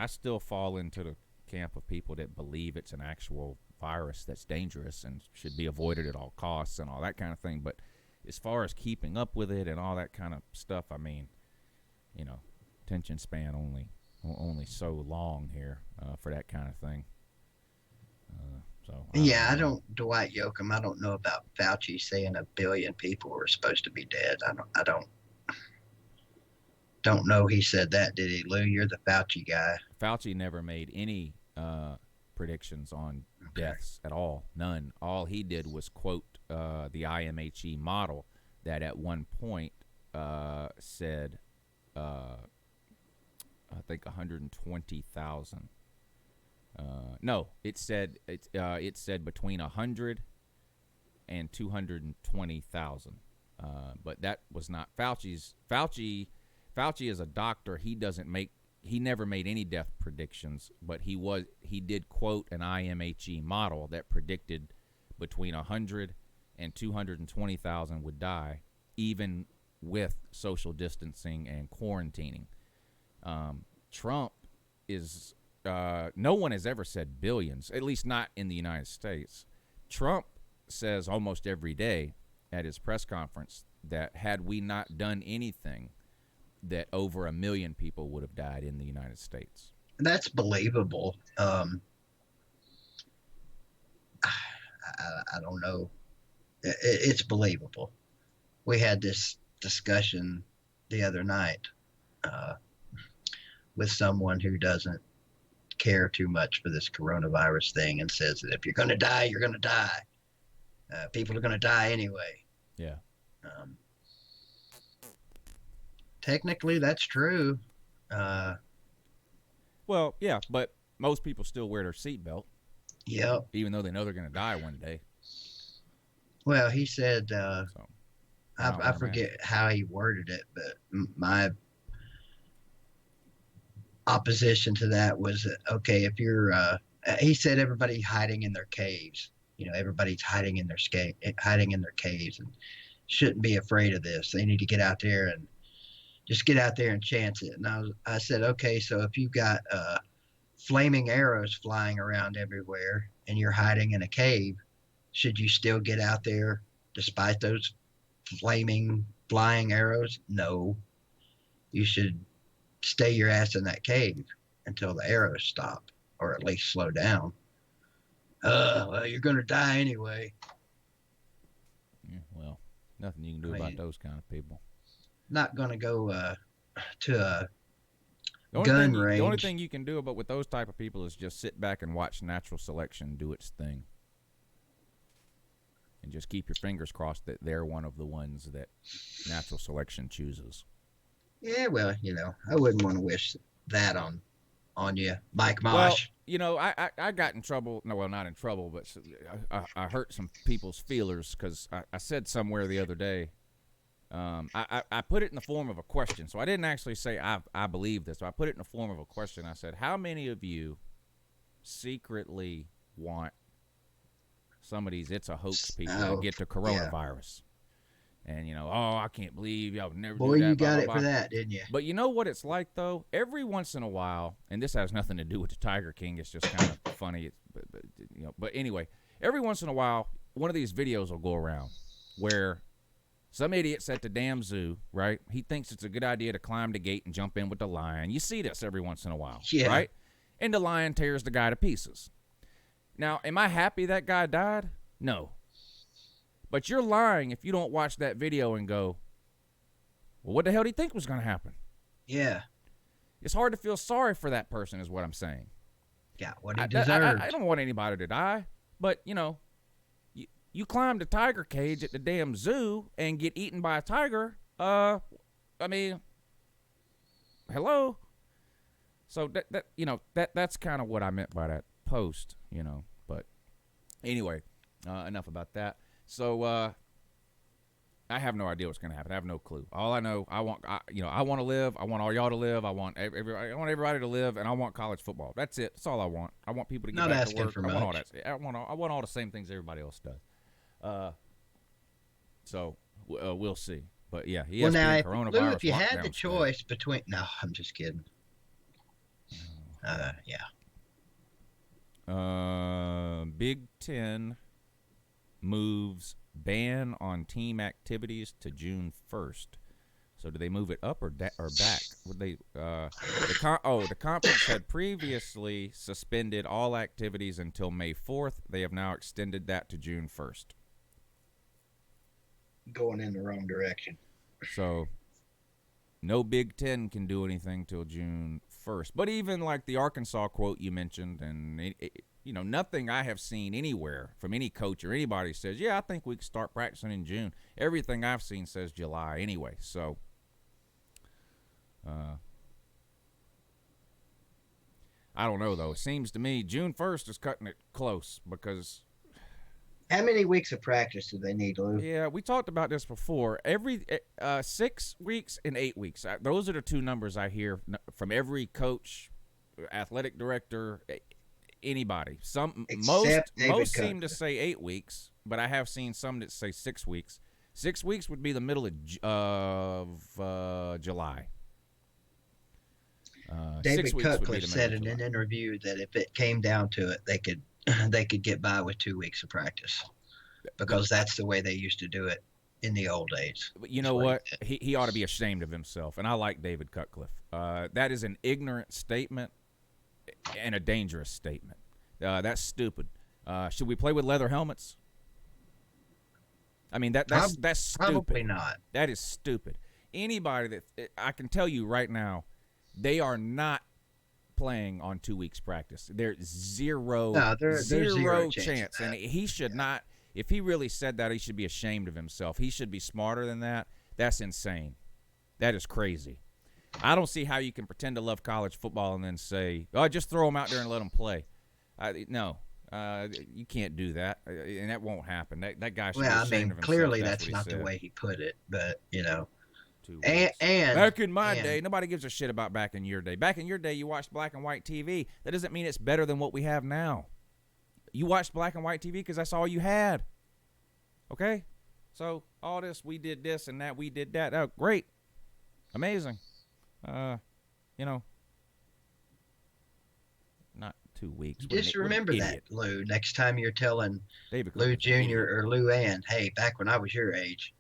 still fall into the camp of people that believe it's an actual virus that's dangerous and should be avoided at all costs and all that kind of thing. But as far as keeping up with it and all that kind of stuff, I mean, you know, attention span only so long here for that kind of thing. I don't, Dwight Yoakam, I don't know about Fauci saying 1 billion people were supposed to be dead. I don't know he said that, did he, Lou? You're the Fauci guy. Fauci never made any predictions on deaths at all. None. All he did was quote the IMHE model that at one point said, I think 120,000. No, it said between 100 and 220,000. But that was not Fauci's. Fauci is a doctor. He never made any death predictions, but he did quote an IMHE model that predicted between 100 and 220,000 would die, even with social distancing and quarantining. Trump is no one has ever said billions, at least not in the United States. Trump says almost every day at his press conference that had we not done anything, that over 1 million people would have died in the United States. That's believable. I don't know. It's believable. We had this discussion the other night with someone who doesn't care too much for this coronavirus thing and says that if you're going to die, you're going to die. People are going to die anyway. Yeah. Technically, that's true. Well, yeah, but most people still wear their seatbelt. Yep. Even though they know they're going to die one day. Well, he said, I forget how he worded it, but my opposition to that was, okay, if you're, he said everybody hiding in their caves. You know, everybody's hiding in their caves and shouldn't be afraid of this. They need to get out there and just get out there and chance it. And I said, okay, so if you've got flaming arrows flying around everywhere and you're hiding in a cave, should you still get out there despite those flying arrows? No. You should stay your ass in that cave until the arrows stop, or at least slow down. Well, you're going to die anyway. Yeah, well, nothing you can do about those kind of people. Not going to go to a gun range. The only thing you can do about with those type of people is just sit back and watch natural selection do its thing. And just keep your fingers crossed that they're one of the ones that natural selection chooses. Yeah, well, you know, I wouldn't want to wish that on you, Mike Mosh. Well, you know, I got in trouble. No, well, not in trouble, but I hurt some people's feelers because I said somewhere the other day, I put it in the form of a question. So I didn't actually say I believe this. So I put it in the form of a question. I said, how many of you secretly want some of these it's a hoax people to get the coronavirus? And, you know, I can't believe y'all never Boy, do that. you got it blah, for blah. that, didn't you? But you know what it's like, though? Every once in a while, and this has nothing to do with the Tiger King. It's just kind of funny. But anyway, every once in a while, one of these videos will go around where some idiot's at the damn zoo, right? He thinks it's a good idea to climb the gate and jump in with the lion. You see this every once in a while, right? And the lion tears the guy to pieces. Now, am I happy that guy died? No. But you're lying if you don't watch that video and go, well, what the hell do you think was going to happen? Yeah. It's hard to feel sorry for that person is what I'm saying. Got what he deserved. I don't want anybody to die, but, you climb the tiger cage at the damn zoo and get eaten by a tiger. I mean, hello? So that's kind of what I meant by that post, But anyway, enough about that. So I have no idea what's going to happen. I have no clue. All I know, I want to live. I want all y'all to live. I want everybody to live, and I want college football. That's it. That's all I want. I want people to get back to work. I want all that. I want all the same things everybody else does. So we'll see. But yeah, well, now, coronavirus. If you had the choice between, no, I'm just kidding. Yeah. Big Ten moves ban on team activities to June 1st. So do they move it up or back? Would they? The conference had previously suspended all activities until May 4th. They have now extended that to June 1st. Going in the wrong direction. So no Big Ten can do anything till June 1st. But even like the Arkansas quote you mentioned, and nothing I have seen anywhere from any coach or anybody says, yeah, I think we can start practicing in June. Everything I've seen says July anyway. So I don't know, though. It seems to me June 1st is cutting it close because – how many weeks of practice do they need, Lou? Yeah, we talked about this before. Every 6 weeks and 8 weeks. Those are the two numbers I hear from every coach, athletic director, anybody. Most seem to say 8 weeks, but I have seen some that say 6 weeks. 6 weeks would be the middle of July. David Cutcliffe said in an interview that if it came down to it, they could get by with 2 weeks of practice because that's the way they used to do it in the old days. But you know what? He ought to be ashamed of himself, and I like David Cutcliffe. That is an ignorant statement and a dangerous statement. That's stupid. Should we play with leather helmets? I mean, that's stupid. Probably not. That is stupid. Anybody that I can tell you right now, they are not playing on 2 weeks practice. There's zero chance. And he should not. If he really said that, he should be ashamed of himself. He should be smarter than that. That's insane. That is crazy. I don't see how you can pretend to love college football and then say, "Oh, just throw them out there and let them play." No, you can't do that, and that won't happen. That guy should be ashamed of himself. Clearly that's not the way he put it, but And back in my day, nobody gives a shit about back in your day. Back in your day, you watched black and white TV. That doesn't mean it's better than what we have now. You watched black and white TV because that's all you had. Okay? So all this, we did this and that, we did that. Oh, great. Amazing. Not 2 weeks. Just remember that, Lou, next time you're telling Lou Jr. or Lou Ann, hey, back when I was your age.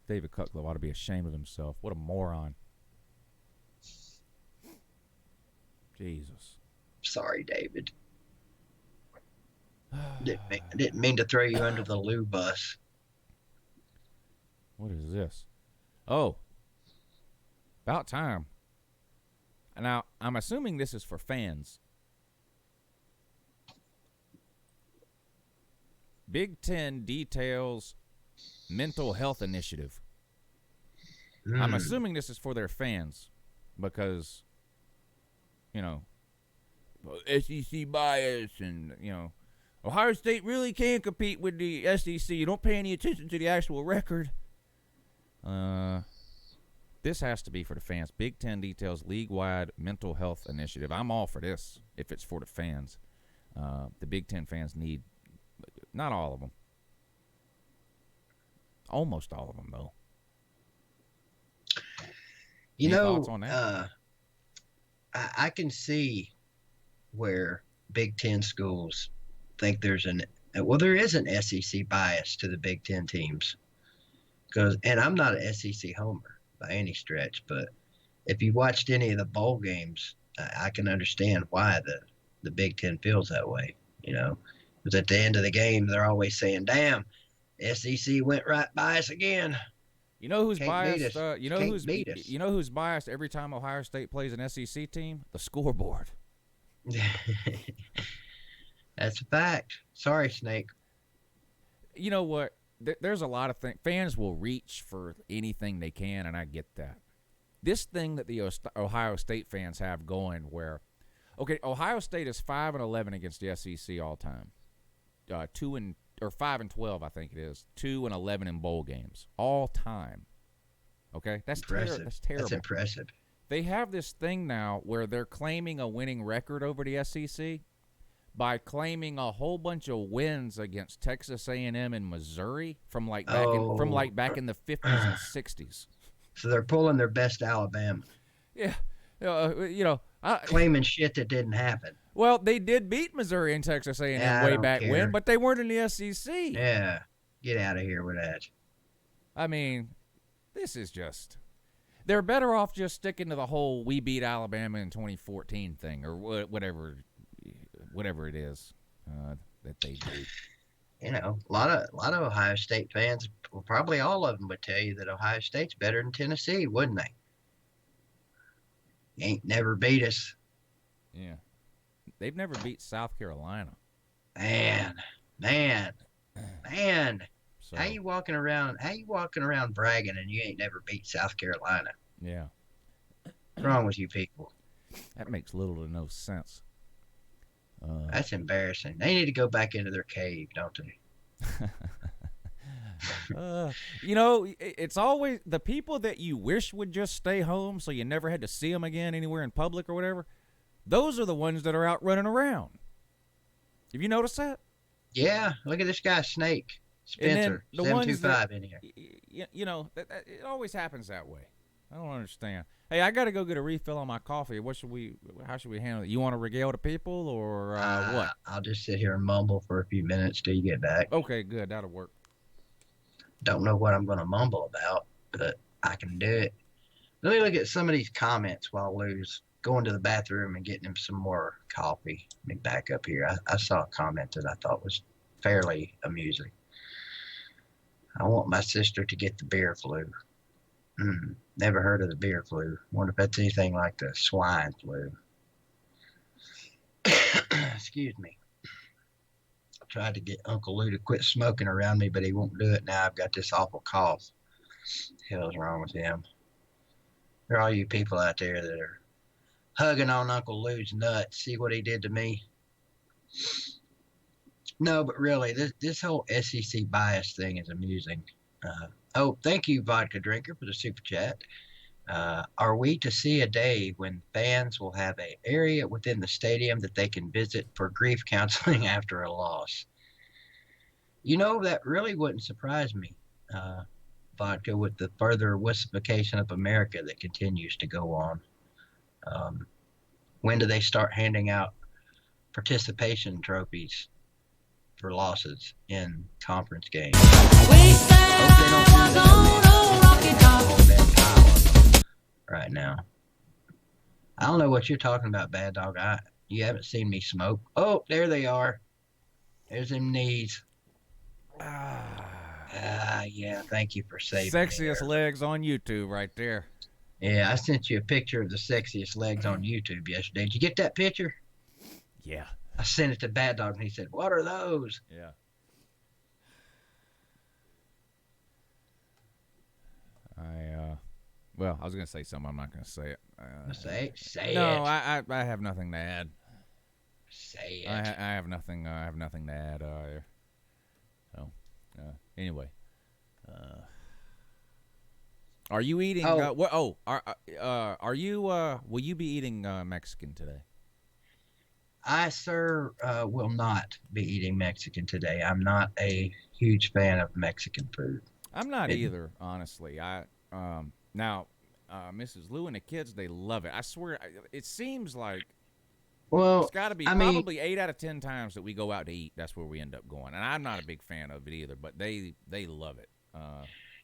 David Cutcliffe ought to be ashamed of himself. What a moron. Jesus. Sorry, David. Didn't mean to throw you under the Lou bus. What is this? Oh. About time. Now, I'm assuming this is for fans. Big Ten details mental health initiative. I'm assuming this is for their fans because, SEC bias and, Ohio State really can compete with the SEC. You don't pay any attention to the actual record. This has to be for the fans. Big Ten details league-wide mental health initiative. I'm all for this if it's for the fans. The Big Ten fans need, not all of them. Almost all of them, though. Any thoughts on that? I can see where Big Ten schools think there is an SEC bias to the Big Ten teams. And I'm not an SEC homer by any stretch, but if you watched any of the bowl games, I can understand why the Big Ten feels that way. Because at the end of the game, they're always saying, "Damn, SEC went right by us again." You know who's Can't beat biased? us. You know Can't beat us. You know who's biased every time Ohio State plays an SEC team? The scoreboard. That's a fact. Sorry, Snake. You know what? There's a lot of things. Fans will reach for anything they can, and I get that. This thing that the Ohio State fans have going where, okay, Ohio State is 5-11 against the SEC all time. 5-12, I think it is. 2-11 in bowl games all time. Okay, that's impressive. That's terrible. That's impressive. They have this thing now where they're claiming a winning record over the SEC by claiming a whole bunch of wins against Texas A&M and Missouri from back in the 50s and 60s. So they're pulling their best Alabama. Yeah, claiming shit that didn't happen. Well, they did beat Missouri and Texas A&M way back when, but they weren't in the SEC. Yeah, get out of here with that. I mean, this is just. They're better off just sticking to the whole "we beat Alabama in 2014" thing, or whatever it is that they do. A lot of Ohio State fans, well, probably all of them, would tell you that Ohio State's better than Tennessee, wouldn't they? Ain't never beat us. Yeah, they've never beat South Carolina. Man. So, How you walking around bragging and you ain't never beat South Carolina? Yeah. What's wrong with you people? That makes little to no sense. That's embarrassing. They need to go back into their cave, don't they? It's always the people that you wish would just stay home so you never had to see them again anywhere in public or whatever. Those are the ones that are out running around. Have you noticed that? Yeah, look at this guy, Snake. Spencer, 725 in here. It always happens that way. I don't understand. Hey, I got to go get a refill on my coffee. How should we handle it? You want to regale the people or what? I'll just sit here and mumble for a few minutes till you get back. Okay, good. That'll work. Don't know what I'm going to mumble about, but I can do it. Let me look at some of these comments while Lou's going to the bathroom and getting him some more coffee. Let me back up here. I saw a comment that I thought was fairly amusing. I want my sister to get the bear flu. Never heard of the bear flu. Wonder if that's anything like the swine flu. Excuse me. I tried to get Uncle Lou to quit smoking around me, but he won't do it now. I've got this awful cough. What the hell's wrong with him? There are all you people out there that are hugging on Uncle Lou's nuts. See what he did to me? No, but really, this whole SEC bias thing is amusing. Thank you, Vodka Drinker, for the super chat. Are we to see a day when fans will have an area within the stadium that they can visit for grief counseling after a loss? That really wouldn't surprise me, Vodka, with the further wussification of America that continues to go on. When do they start handing out participation trophies for losses in conference games? Right now. I don't know what you're talking about, Bad Dog. You haven't seen me smoke. Oh, there they are. There's them knees. Yeah, thank you for saving Sexiest legs on YouTube right there. Yeah, I sent you a picture of the sexiest legs on YouTube yesterday. Did you get that picture? Yeah. I sent it to Bad Dog, and he said, "What are those?" Yeah. I was gonna say something. I'm not gonna say it. Say it. No, I have nothing to add. Say it. I have nothing. I have nothing to add. Anyway. Are you eating? Are you? Will you be eating Mexican today? I, sir, will not be eating Mexican today. I'm not a huge fan of Mexican food. I'm not either, honestly. Now, Mrs. Lou and the kids, they love it. I swear, it seems like It's Well, got to be I mean, probably 8 out of 10 times that we go out to eat. That's where we end up going, and I'm not a big fan of it either. But they love it.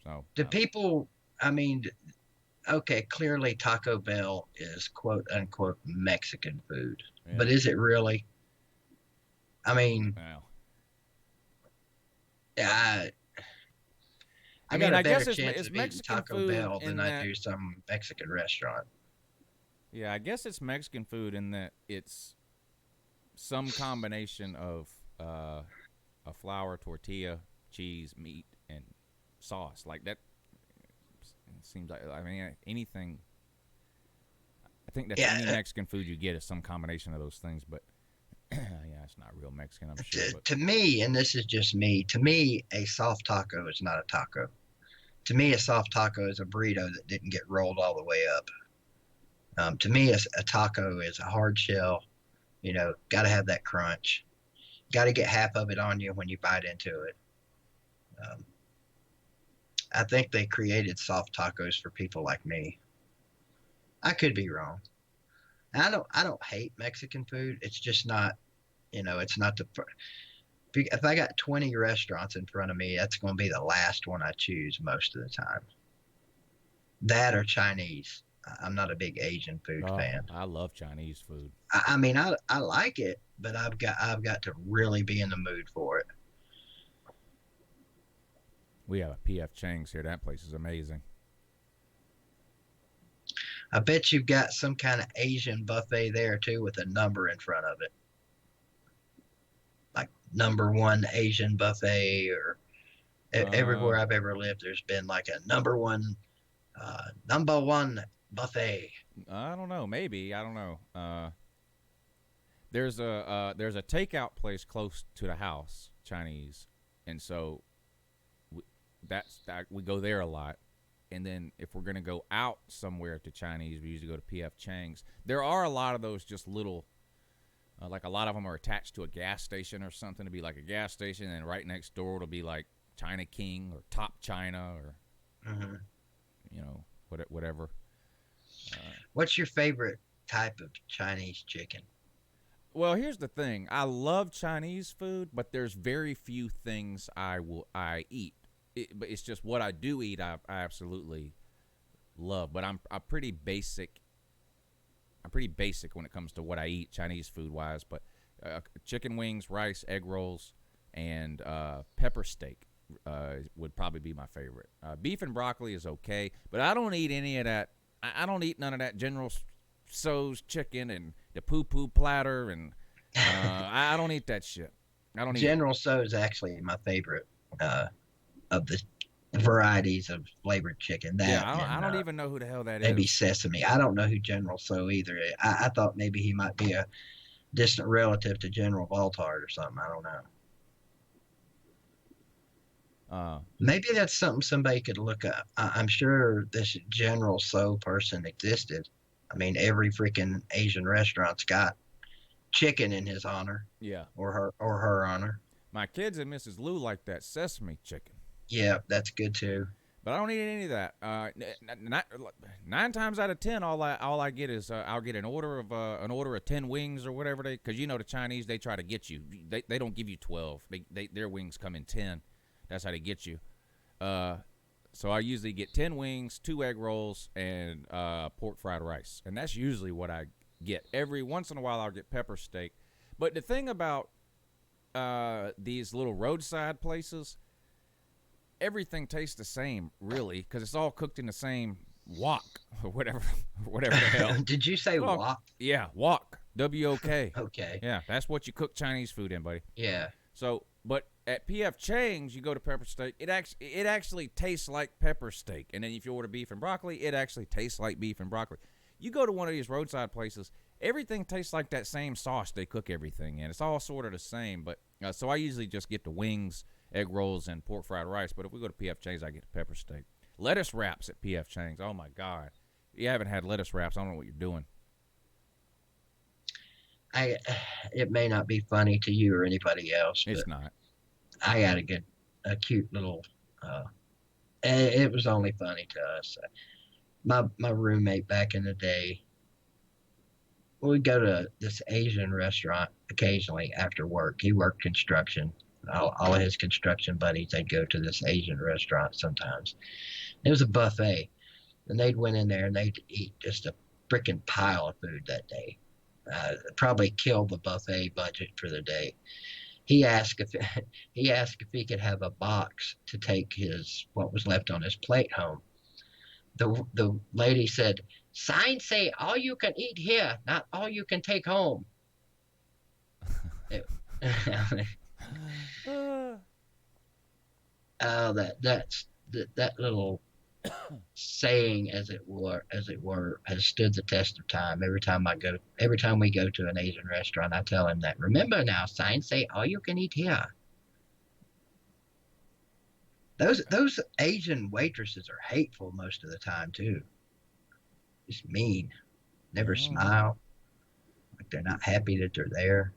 So the people, I mean, okay, clearly Taco Bell is quote unquote Mexican food, yeah. but is it really? I mean, Well, I I got mean, a I guess better it's chance of eating Mexican Taco food Bell in than I that. do some Mexican restaurant. Yeah, I guess it's Mexican food in that it's some combination of a flour, tortilla, cheese, meat, and sauce. Like that seems like, I mean, anything. I think that's any Mexican food you get is some combination of those things, but yeah, it's not real Mexican, I'm sure. But. To me, and this is just me, to me, a soft taco is not a taco. To me, a soft taco is a burrito that didn't get rolled all the way up. To me, a taco is a hard shell. You know, got to have that crunch. Got to get half of it on you when you bite into it. I think they created soft tacos for people like me. I could be wrong. I don't hate Mexican food. It's just not, you know, it's not the. If I got 20 restaurants in front of me, that's going to be the last one I choose most of the time. That or Chinese. I'm not a big Asian food fan. I love Chinese food. I mean, I like it, but I've got to really be in the mood for it. We have a P.F. Chang's here. That place is amazing. I bet you've got some kind of Asian buffet there too with a number in front of it. Like #1 Asian buffet, or everywhere I've ever lived, there's been like a number one buffet. I don't know. Maybe. I don't know. There's a takeout place close to the house, Chinese, and so we go there a lot. And then if we're gonna go out somewhere to Chinese, we usually go to P.F. Chang's. There are a lot of those just little, like a lot of them are attached to a gas station or something to be like a gas station, and right next door it'll be like China King or Top China or, you know, whatever. What's your favorite type of Chinese chicken? Well, here's the thing. I love Chinese food, but there's very few things I eat. But it's just what I do eat. I absolutely love. But I'm pretty basic. I'm pretty basic when it comes to what I eat Chinese food wise. But chicken wings, rice, egg rolls, and pepper steak would probably be my favorite. Beef and broccoli is okay, but I don't eat any of that. I don't eat none of that General Tso's chicken and the poo platter, and I don't eat that shit. I don't eat General Tso is actually my favorite of the varieties of flavored chicken. That I don't even know who the hell that maybe is. sesame. I don't know who General Tso either. I thought maybe he might be a distant relative to General Voltard or something. I don't know. Maybe that's something somebody could look up. I'm sure this General Tso person existed. I mean, every freaking Asian restaurant's got chicken in his honor. Yeah. Or her honor. My kids and Mrs. Lou like that sesame chicken. Yeah, that's good too. But I don't eat any of that. 9 times out of 10, all I get is I'll get an order of 10 wings or whatever because you know the Chinese, they try to get you. They don't give you 12. Their wings come in 10. That's how they get you. So I usually get 10 wings, 2 egg rolls, and pork fried rice, and that's usually what I get. Every once in a while I'll get pepper steak. But the thing about these little roadside places, everything tastes the same, really, because it's all cooked in the same wok or whatever the hell. Did you say wok? Yeah, wok. W-O-K. Okay. Yeah, that's what you cook Chinese food in, buddy. Yeah. So, but at P.F. Chang's, you go to pepper steak. It actually tastes like pepper steak, and then if you order beef and broccoli, it actually tastes like beef and broccoli. You go to one of these roadside places, everything tastes like that same sauce they cook everything in. It's all sort of the same, but so I usually just get the wings, egg rolls, and pork fried rice. But if we go to P.F. Chang's, I get the pepper steak. Lettuce wraps at P.F. Chang's. Oh, my God. If you haven't had lettuce wraps, I don't know what you're doing. It may not be funny to you or anybody else. It's not. I got a cute little, it was only funny to us. My roommate back in the day, we go to this Asian restaurant occasionally after work. He worked construction. All of his construction buddies, they'd go to this Asian restaurant sometimes. It was a buffet, and they'd went in there and they'd eat just a freaking pile of food that day. Probably killed the buffet budget for the day. He asked if he could have a box to take what was left on his plate home. The lady said, "Signs say all you can eat here, not all you can take home." Oh, that little saying, as it were, has stood the test of time. Every time we go to an Asian restaurant, I tell him that. Remember now, signs say all you can eat here. Those Asian waitresses are hateful most of the time too. Just mean. Never smile. Like they're not happy that they're there.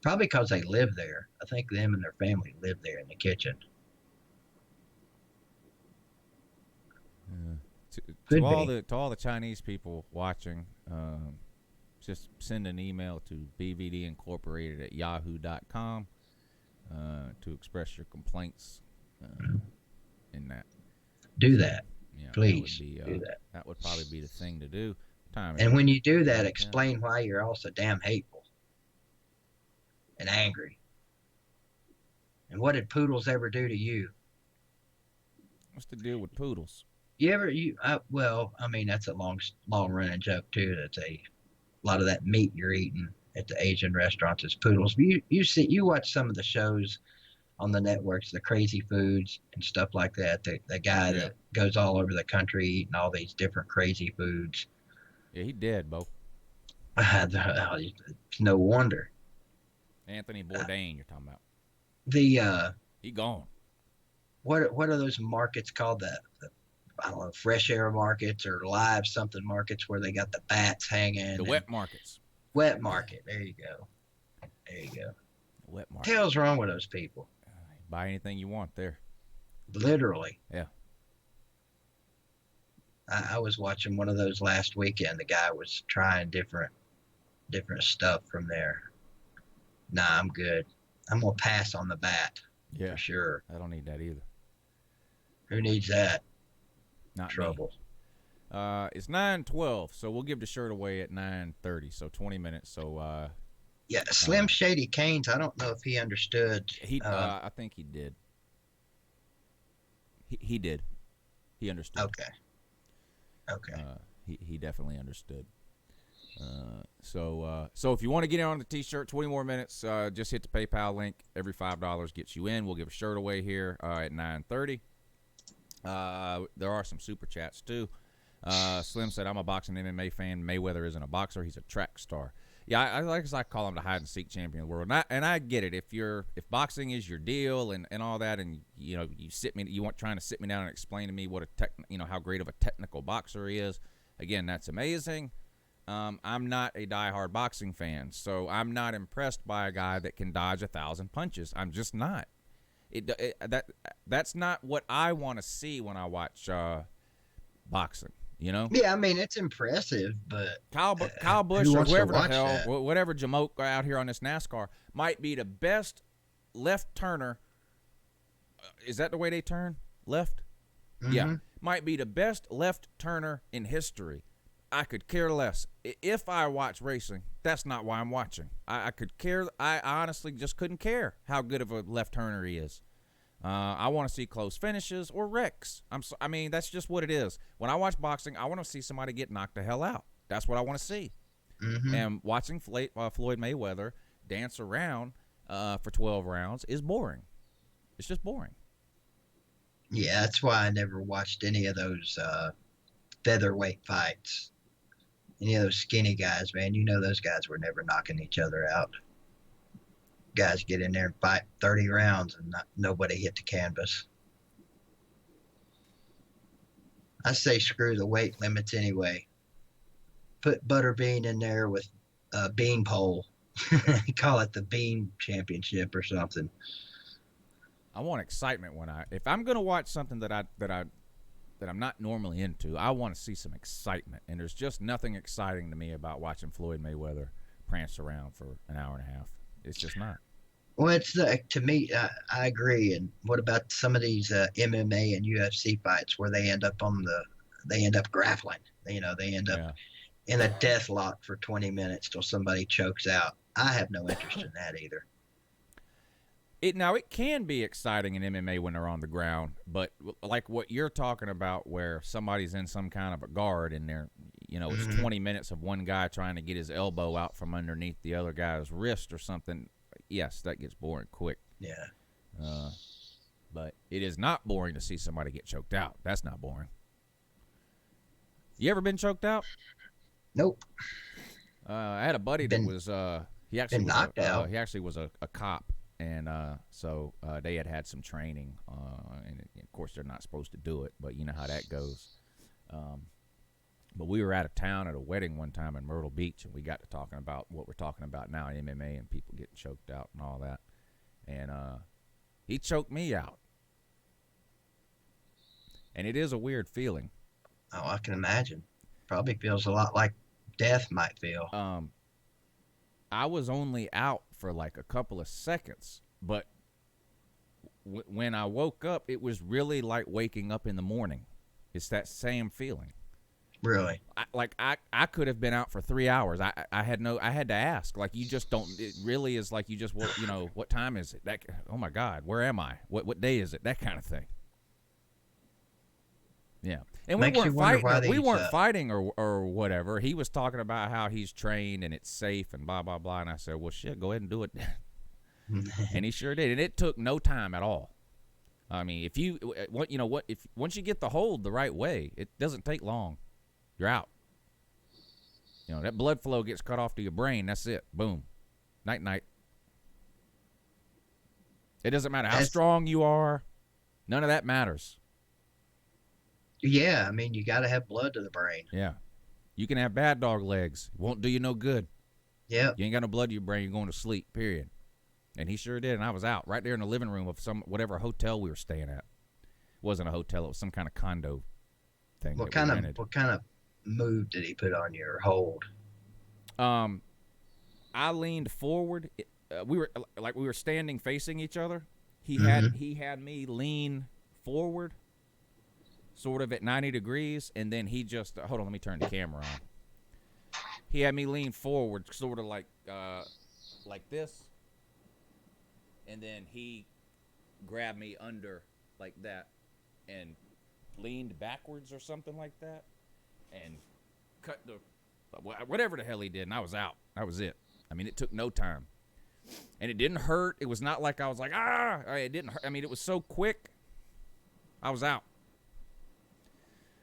Probably because they live there. I think them and their family live there in the kitchen. To all the Chinese people watching, just send an email to bvdincorporated@yahoo.com to express your complaints in that. Do that. Yeah, please do that. That would probably be the thing to do. And when you do that, explain why you're also damn hateful and angry. And what did poodles ever do to you? What's the deal with poodles? Well, I mean, that's a long running joke too. That's a lot of that meat you're eating at the Asian restaurants is poodles. You watch some of the shows on the networks, the crazy foods and stuff like that. The guy that goes all over the country eating all these different crazy foods. Yeah, he dead, Bo. It's no wonder. Anthony Bourdain, you're talking about. He gone. What are those markets called? The I don't know, fresh air markets or live something markets where they got the bats hanging. The wet markets. Wet market. There you go. Wet market. What the hell's wrong with those people? Buy anything you want there. Literally. Yeah. I was watching one of those last weekend. The guy was trying different stuff from there. Nah, I'm good. I'm going to pass on the bat. Yeah. For sure. I don't need that either. Who needs that? Not trouble. It's 9:12, so we'll give the shirt away at 9:30, so 20 minutes. So Slim Shady Canes. I don't know if he understood. I think he did. He did. He understood. Okay. He definitely understood. So if you want to get in on the T-shirt, 20 more minutes. Just hit the PayPal link. Every $5 gets you in. We'll give a shirt away here at 9:30. There are some super chats too. Slim said, "I'm a boxing MMA fan. Mayweather isn't a boxer; he's a track star." Yeah, I like I call him the hide and seek champion of the world. And I get it. If boxing is your deal and all that, and you want trying to sit me down and explain to me what how great of a technical boxer he is. Again, that's amazing. I'm not a diehard boxing fan, so I'm not impressed by a guy that can dodge 1,000 punches. I'm just not. That's not what I want to see when I watch boxing. Yeah, I mean it's impressive, but Kyle Busch or whoever the hell, whatever Jamoke out here on this NASCAR might be the best left turner. Is that the way they turn left? Mm-hmm. Yeah, might be the best left turner in history. I could care less. If I watch racing, that's not why I'm watching. I could care. I honestly just couldn't care how good of a left turner he is. I want to see close finishes or wrecks. I mean, that's just what it is. When I watch boxing, I want to see somebody get knocked the hell out. That's what I want to see. Mm-hmm. And watching Floyd Mayweather dance around for 12 rounds is boring. It's just boring. Yeah, that's why I never watched any of those featherweight fights. Any of those skinny guys, man. Those guys were never knocking each other out. Guys get in there and fight 30 rounds and nobody hit the canvas. I say screw the weight limits anyway. Put Butterbean in there with a bean pole. Call it the Bean Championship or something. I want excitement if I'm gonna watch something that that I'm not normally into. I want to see some excitement, and there's just nothing exciting to me about watching Floyd Mayweather prance around for an hour and a half. It's just not. Well, it's to me, I agree. And what about some of these MMA and UFC fights where they end up grappling? They end up in a death lock for 20 minutes till somebody chokes out. I have no interest in that either. It can be exciting in MMA when they're on the ground, but like what you're talking about, where somebody's in some kind of a guard and they're, it's 20 minutes of one guy trying to get his elbow out from underneath the other guy's wrist or something. Yes, that gets boring quick. Yeah. But it is not boring to see somebody get choked out. That's not boring. You ever been choked out? Nope. I had a buddy that was he actually knocked out. He actually was a cop, and so they had some training, and of course they're not supposed to do it, but you know how that goes. But we were out of town at a wedding one time in Myrtle Beach, and we got to talking about what we're talking about now, MMA and people getting choked out and all that. And he choked me out. And it is a weird feeling. Oh, I can imagine. Probably feels a lot like death might feel. I was only out for like a couple of seconds, but when I woke up, it was really like waking up in the morning. It's that same feeling. Really? I could have been out for 3 hours. I had to ask. Like, you just don't. It really is like you just what time is it? Oh my God, where am I? What day is it? That kind of thing. Yeah, and we weren't fighting. We weren't fighting or whatever. He was talking about how he's trained and it's safe and blah blah blah. And I said, well, shit, go ahead and do it. And he sure did, and it took no time at all. I mean, if once you get the hold the right way, it doesn't take long. You're out. That blood flow gets cut off to your brain. That's it. Boom. Night, night. It doesn't matter how strong you are. None of that matters. Yeah, I mean, you got to have blood to the brain. Yeah. You can have bad dog legs. It won't do you no good. Yeah. You ain't got no blood to your brain. You're going to sleep, period. And he sure did, and I was out right there in the living room of whatever hotel we were staying at. It wasn't a hotel. It was some kind of condo thing. What kind of move did he put on your hold? I leaned forward. We were standing facing each other. He had me lean forward, sort of at 90 degrees, and then he just hold on. Let me turn the camera on. He had me lean forward, sort of like this, and then he grabbed me under like that and leaned backwards or something like that. And cut whatever the hell he did, and I was out. That was it. I mean, it took no time. And it didn't hurt. It was not like I was like, it didn't hurt. I mean, it was so quick. I was out.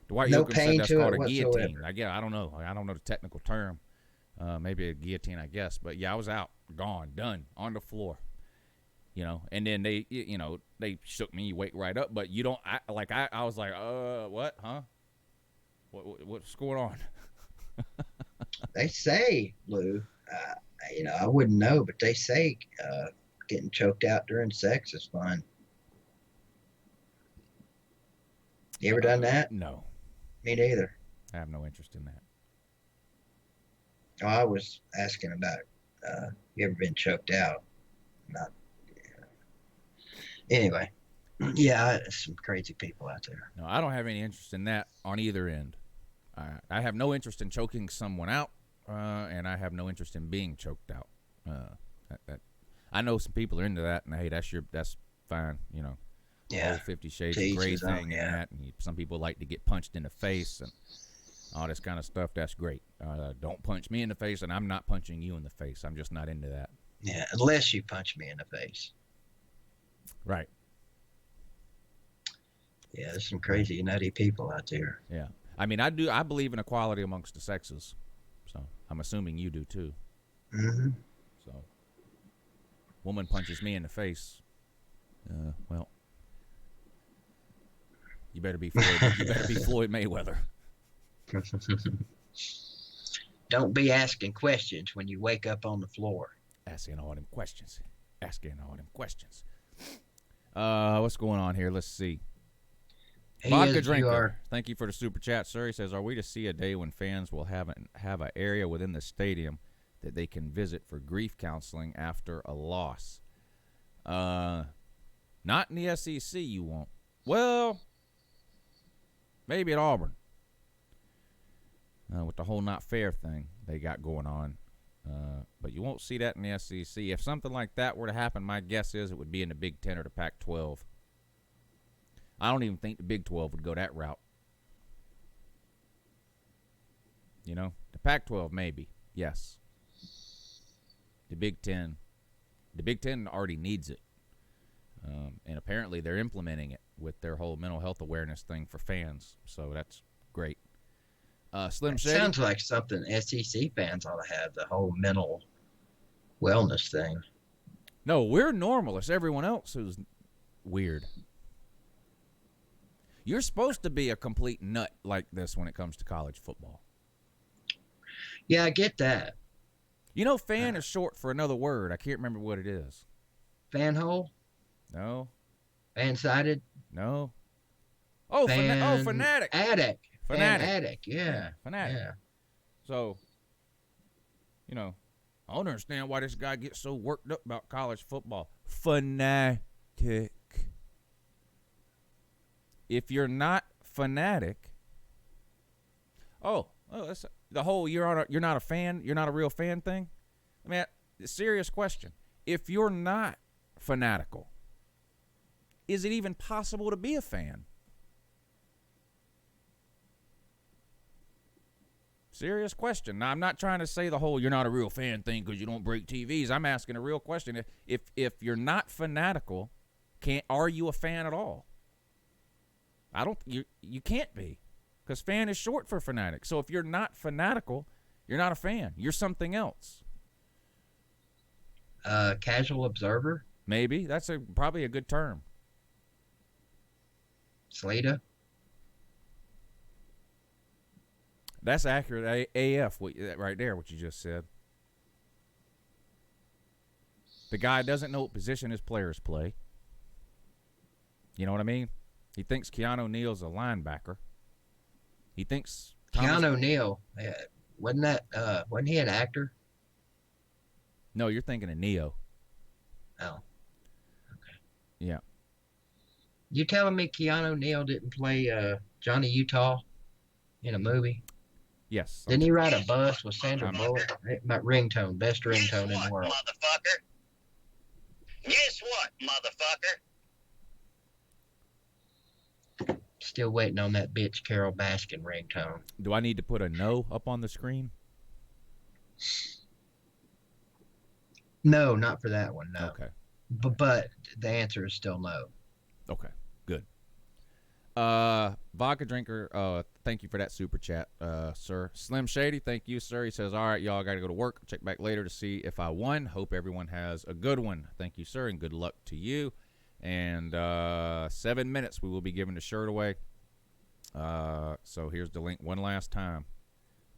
Dwight Yoakam said that's called a guillotine. I don't know. I don't know the technical term. Maybe a guillotine, I guess. But, yeah, I was out, gone, done, on the floor. And then they shook me, you wake right up. But you don't, I was like, what, huh? What's going on? They say, Lou, I wouldn't know, but they say getting choked out during sex is fun. You ever done that? No. Me neither. I have no interest in that. Oh, I was asking about, you ever been choked out? Not. Anyway, yeah, some crazy people out there. No, I don't have any interest in that on either end. I have no interest in choking someone out, and I have no interest in being choked out. I know some people are into that, and hey, that's fine, Yeah. The whole 50 Shades of Grey thing and that. And some people like to get punched in the face and all this kind of stuff. That's great. Don't punch me in the face, and I'm not punching you in the face. I'm just not into that. Yeah, unless you punch me in the face. Right. Yeah, there's some crazy, nutty people out there. Yeah. I mean, I believe in equality amongst the sexes, so I'm assuming you do too. Mm-hmm. So, woman punches me in the face. Well, you better be Floyd. You better be Floyd Mayweather. Don't be asking questions when you wake up on the floor. Asking all them questions. What's going on here? Let's see. Vodka You Drinker, are. thank you for the super chat, sir. He says, are we to see a day when fans will have an area within the stadium that they can visit for grief counseling after a loss? Not in the SEC, you won't. Well, maybe at Auburn. With the whole not fair thing they got going on. But you won't see that in the SEC. If something like that were to happen, my guess is it would be in the Big 10 or the Pac-12. I don't even think the Big 12 would go that route. You know, the Pac-12 maybe, yes. The Big 10 already needs it. And apparently they're implementing it with their whole mental health awareness thing for fans. So that's great. Slim Shady. Sounds like something SEC fans ought to have, the whole mental wellness thing. No, we're normal. It's everyone else who's weird. You're supposed to be a complete nut like this when it comes to college football. Yeah, I get that. You know, fan is short for another word. I can't remember what it is. Fanhole? No. Fan-sided? No. Oh, fanatic. Addict. Fanatic. Addict, yeah. Fanatic. Yeah. So, you know, I don't understand why this guy gets so worked up about college football. Fanatic. If you're not fanatic, that's the whole you're not a fan, you're not a real fan thing. I mean, serious question. If you're not fanatical, is it even possible to be a fan? Serious question. Now, I'm not trying to say the whole you're not a real fan thing because you don't break TVs. I'm asking a real question. If you're not fanatical, are you a fan at all? You can't be, because fan is short for fanatic. So if you're not fanatical, you're not a fan. You're something else. Casual observer? Maybe. That's probably a good term. Slata? That's accurate AF right there, what you just said. The guy doesn't know what position his players play. You know what I mean? He thinks Keanu Neal's a linebacker. He thinks Keanu Neal. Wasn't he an actor? No, you're thinking of Neo. Oh. Okay. Yeah. You telling me Keanu Neal didn't play Johnny Utah in a movie? Yes. Didn't he ride a bus with Sandra Bullock? My ringtone, best ringtone in the world. Motherfucker. Guess what, motherfucker? Still waiting on that bitch Carol Baskin ringtone. Do I need to put a no up on the screen? No, not for that one, no. Okay. But the answer is still no. Okay, good. Vodka Drinker, thank you for that super chat, sir. Slim Shady, thank you, sir. He says, all right, y'all got to go to work. Check back later to see if I won. Hope everyone has a good one. Thank you, sir, and good luck to you. And 7 minutes, we will be giving the shirt away. So here's the link one last time.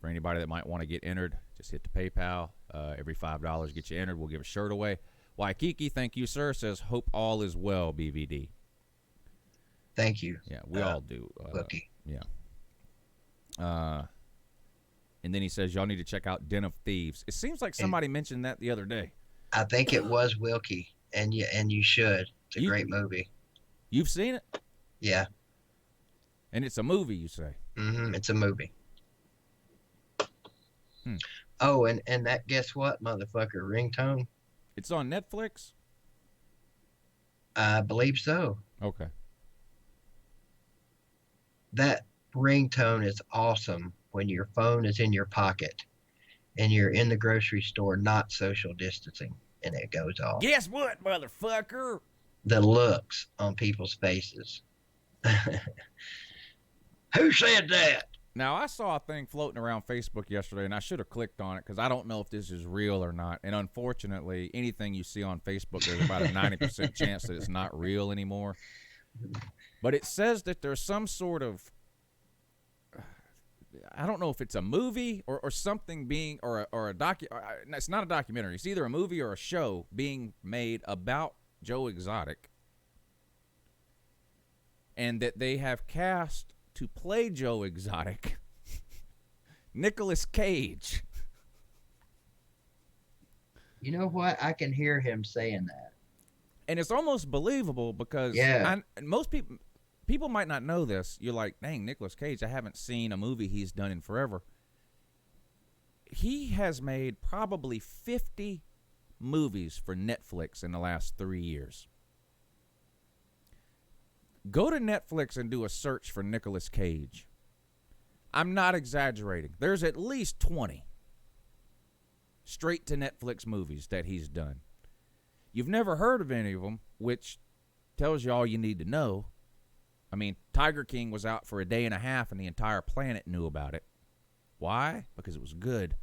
For anybody that might want to get entered, just hit the PayPal. Every $5 get you entered. We'll give a shirt away. Waikiki, thank you, sir. Says, hope all is well, BVD. Thank you. Yeah, we all do. Wilkie. Yeah. And then he says, y'all need to check out Den of Thieves. It seems like somebody mentioned that the other day. I think it was Wilkie, and you should. It's a great movie. You've seen it? Yeah. And it's a movie, you say? Mm-hmm. It's a movie. Hmm. Oh, and that, guess what, motherfucker, ringtone? It's on Netflix? I believe so. Okay. That ringtone is awesome when your phone is in your pocket and you're in the grocery store not social distancing and it goes off. Guess what, motherfucker? The looks on people's faces. Who said that? Now, I saw a thing floating around Facebook yesterday, and I should have clicked on it because I don't know if this is real or not. And unfortunately, anything you see on Facebook, there's about a 90% chance that it's not real anymore. But it says that there's some sort of, I don't know if it's a movie or something being, or a it's not a documentary. It's either a movie or a show being made about Joe Exotic, and that they have cast to play Joe Exotic Nicolas Cage. You know what? I can hear him saying that. And it's almost believable because most people might not know this. You're like, dang, Nicolas Cage, I haven't seen a movie he's done in forever. He has made probably 50 movies for Netflix in the last 3 years. Go to Netflix and do a search for Nicolas Cage. I'm not exaggerating. There's at least 20 straight to Netflix movies that he's done. You've never heard of any of them, which tells you all you need to know. I mean, Tiger King was out for a day and a half and the entire planet knew about it. Why? Because it was good.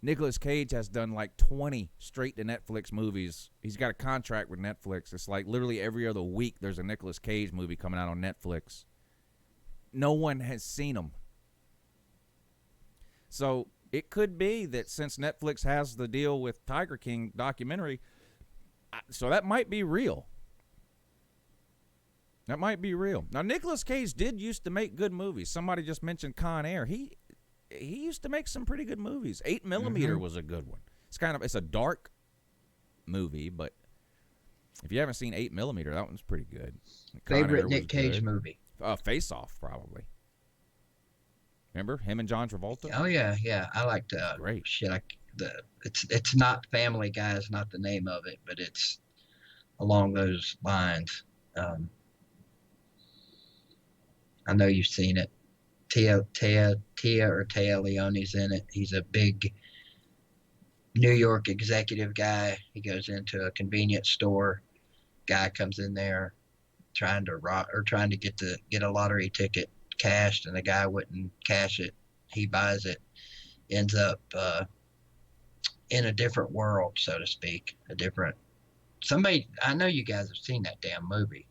Nicolas Cage has done like 20 straight to Netflix movies. He's got a contract with Netflix. It's like literally every other week there's a Nicolas Cage movie coming out on Netflix. No one has seen them. So it could be that since Netflix has the deal with Tiger King documentary, so that might be real. That might be real. Now, Nicolas Cage did used to make good movies. Somebody just mentioned Con Air. He used to make some pretty good movies. 8mm was a good one. It's a dark movie, but if you haven't seen 8mm, that one's pretty good. Favorite Nick Cage movie? Face Off, probably. Remember him and John Travolta? Oh yeah. I liked great shit. It's not Family Guy is not the name of it, but it's along those lines. I know you've seen it. Tia Leone's in it. He's a big New York executive guy. He goes into a convenience store. Guy comes in there trying to get a lottery ticket cashed, and the guy wouldn't cash it. He buys it. Ends up in a different world, so to speak. I know you guys have seen that damn movie.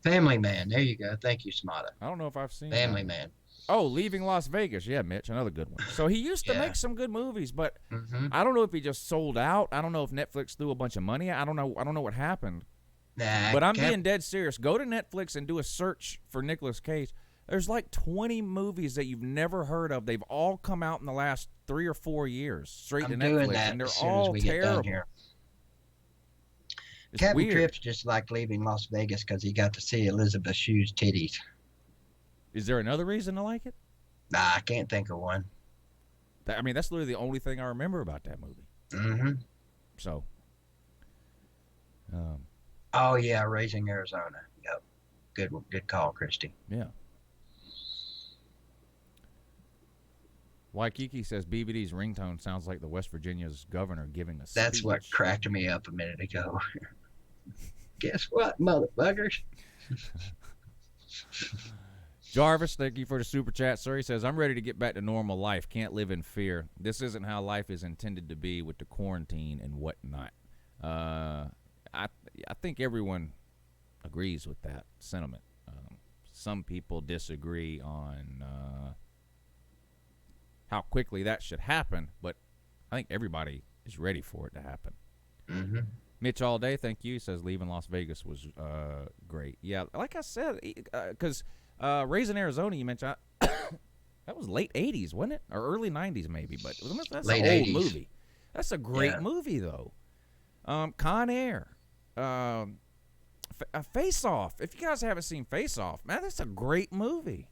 Family Man. There you go. Thank you, Smata. I don't know if I've seen Family Man. Oh, Leaving Las Vegas. Yeah, Mitch, another good one. So he used to make some good movies, but I don't know if he just sold out. I don't know if Netflix threw a bunch of money. I don't know what happened. But I'm being dead serious. Go to Netflix and do a search for Nicolas Cage. There's like 20 movies that you've never heard of. They've all come out in the last 3 or 4 years, straight to Netflix, and they're all terrible. Captain Tripp's just like Leaving Las Vegas because he got to see Elizabeth Shue's titties. Is there another reason to like it? Nah, I can't think of one. I mean, that's literally the only thing I remember about that movie. So. Oh, yeah, Raising Arizona. Yep. Good call, Christy. Yeah. Waikiki says BBD's ringtone sounds like the West Virginia's governor giving a speech. That's what cracked me up a minute ago. Guess what, motherfuckers? Jarvis, thank you for the super chat, sir. He says, I'm ready to get back to normal life. Can't live in fear. This isn't how life is intended to be with the quarantine and whatnot. I think everyone agrees with that sentiment. Some people disagree on how quickly that should happen, but I think everybody is ready for it to happen. Mitch All Day, thank you. He says Leaving Las Vegas was great. Yeah, like I said, because Raising Arizona, you mentioned, that was late 80s, wasn't it? Or early 90s maybe, but that's late an old 80s. movie. That's a great movie, though. Con Air. Face Off. If you guys haven't seen Face Off, man, that's a great movie.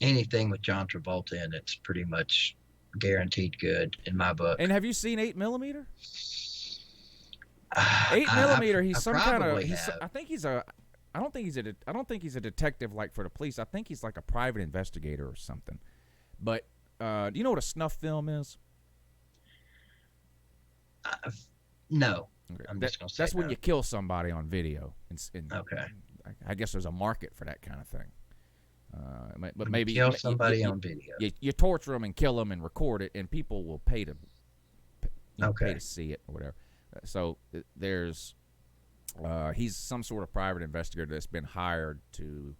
Anything with John Travolta in it's pretty much guaranteed good in my book. And have you seen 8mm? 8mm. He's some kind of. I don't think he's a detective like for the police. I think he's like a private investigator or something. But do you know what a snuff film is? No. Okay. I'm just gonna say that's no. when you kill somebody on video. Okay. I guess there's a market for that kind of thing. But maybe kill somebody on video. You torture them and kill them and record it, and people will pay to pay to see it or whatever. So there's he's some sort of private investigator that's been hired to.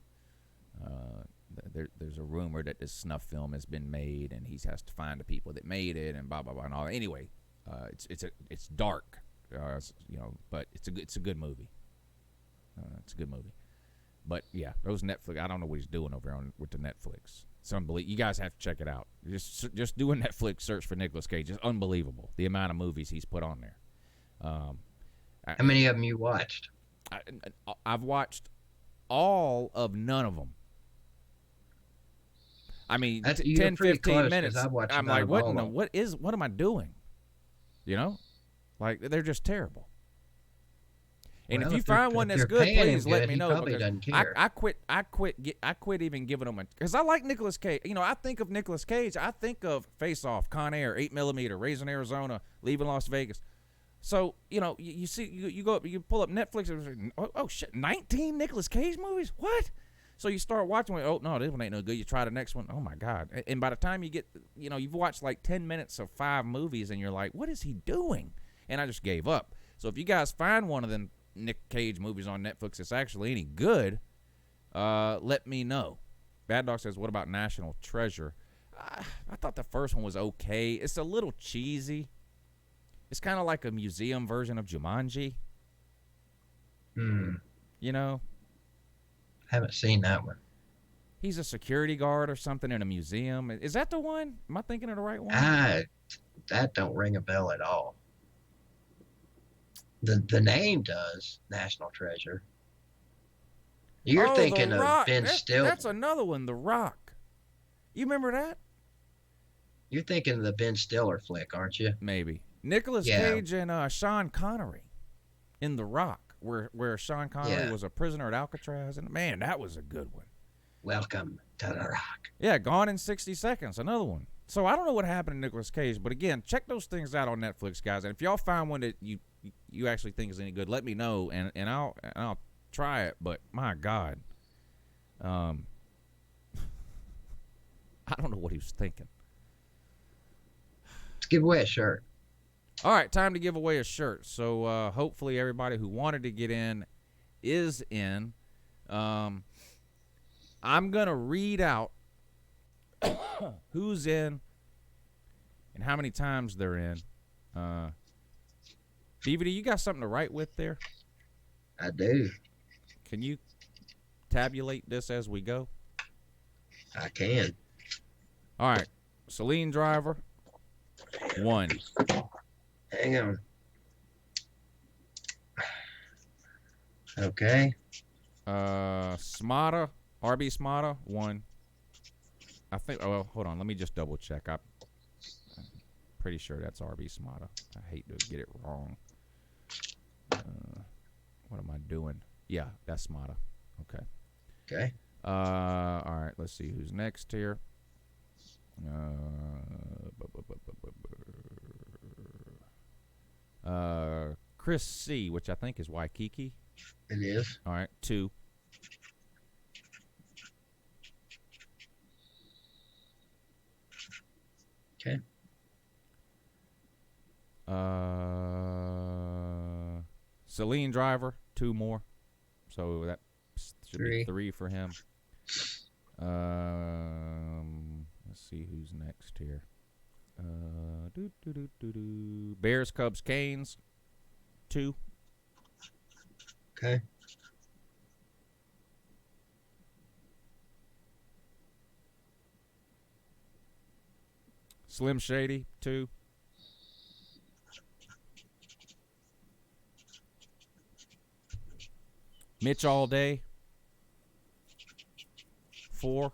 There's a rumor that this snuff film has been made, and he has to find the people that made it, and blah blah blah and all. Anyway, it's dark, but it's a good movie. It's a good movie. But yeah, those Netflix. I don't know what he's doing over on with the Netflix. It's unbelievable. You guys have to check it out. Just do a Netflix search for Nicolas Cage. It's unbelievable the amount of movies he's put on there. How many of them you watched? I've watched all of none of them. I mean, 10, 15 minutes. I'm like, what am I doing? You know, like they're just terrible. And if you find one that's good, please let me know. I quit even giving them because I like Nicolas Cage. You know, I think of Nicolas Cage. I think of Face Off, Con Air, 8mm, Raising Arizona, Leaving Las Vegas. So you know, you see, you go up, you pull up Netflix. And, oh shit, 19 Nicolas Cage movies? What? So you start watching. Oh no, this one ain't no good. You try the next one. Oh my god! And by the time you get, you know, you've watched like 10 minutes of 5 movies, and you're like, what is he doing? And I just gave up. So if you guys find one of them Nick Cage movies on Netflix that's actually any good, let me know. Bad Dog says, what about National Treasure? I thought the first one was okay. It's a little cheesy. It's kind of like a museum version of Jumanji. You know? Haven't seen that one. He's a security guard or something in a museum. Is that the one? Am I thinking of the right one? That don't ring a bell at all. The name does, National Treasure. You're thinking of Ben Stiller. That's another one, The Rock. You remember that? You're thinking of the Ben Stiller flick, aren't you? Maybe. Nicolas Cage and Sean Connery in The Rock, where Sean Connery was a prisoner at Alcatraz. And man, that was a good one. Welcome to The Rock. Yeah, Gone in 60 Seconds, another one. So I don't know what happened to Nicolas Cage, but again, check those things out on Netflix, guys. And if y'all find one that you actually think is any good, let me know, and I'll try it. But my God, I don't know what he was thinking. Let's give away a shirt. All right, time to give away a shirt. So hopefully everybody who wanted to get in is in. I'm gonna read out who's in and how many times they're in. DVD, you got something to write with there? I do. Can you tabulate this as we go? I can. All right. Celine Driver, 1. Hang on. Okay. Smata, RB Smata, 1. I think, oh, well, hold on. Let me just double check. I'm pretty sure that's RB Smata. I hate to get it wrong. What am I doing? Yeah, that's Smata. Okay. Okay. All right, let's see who's next here. Chris C, which I think is Waikiki. It is. All right, 2. Okay. Celine Driver, 2 more. So that should 3. be 3 for him. Let's see who's next here. Bears, Cubs, Canes, 2. Okay. Slim Shady, 2. Mitch All Day, 4.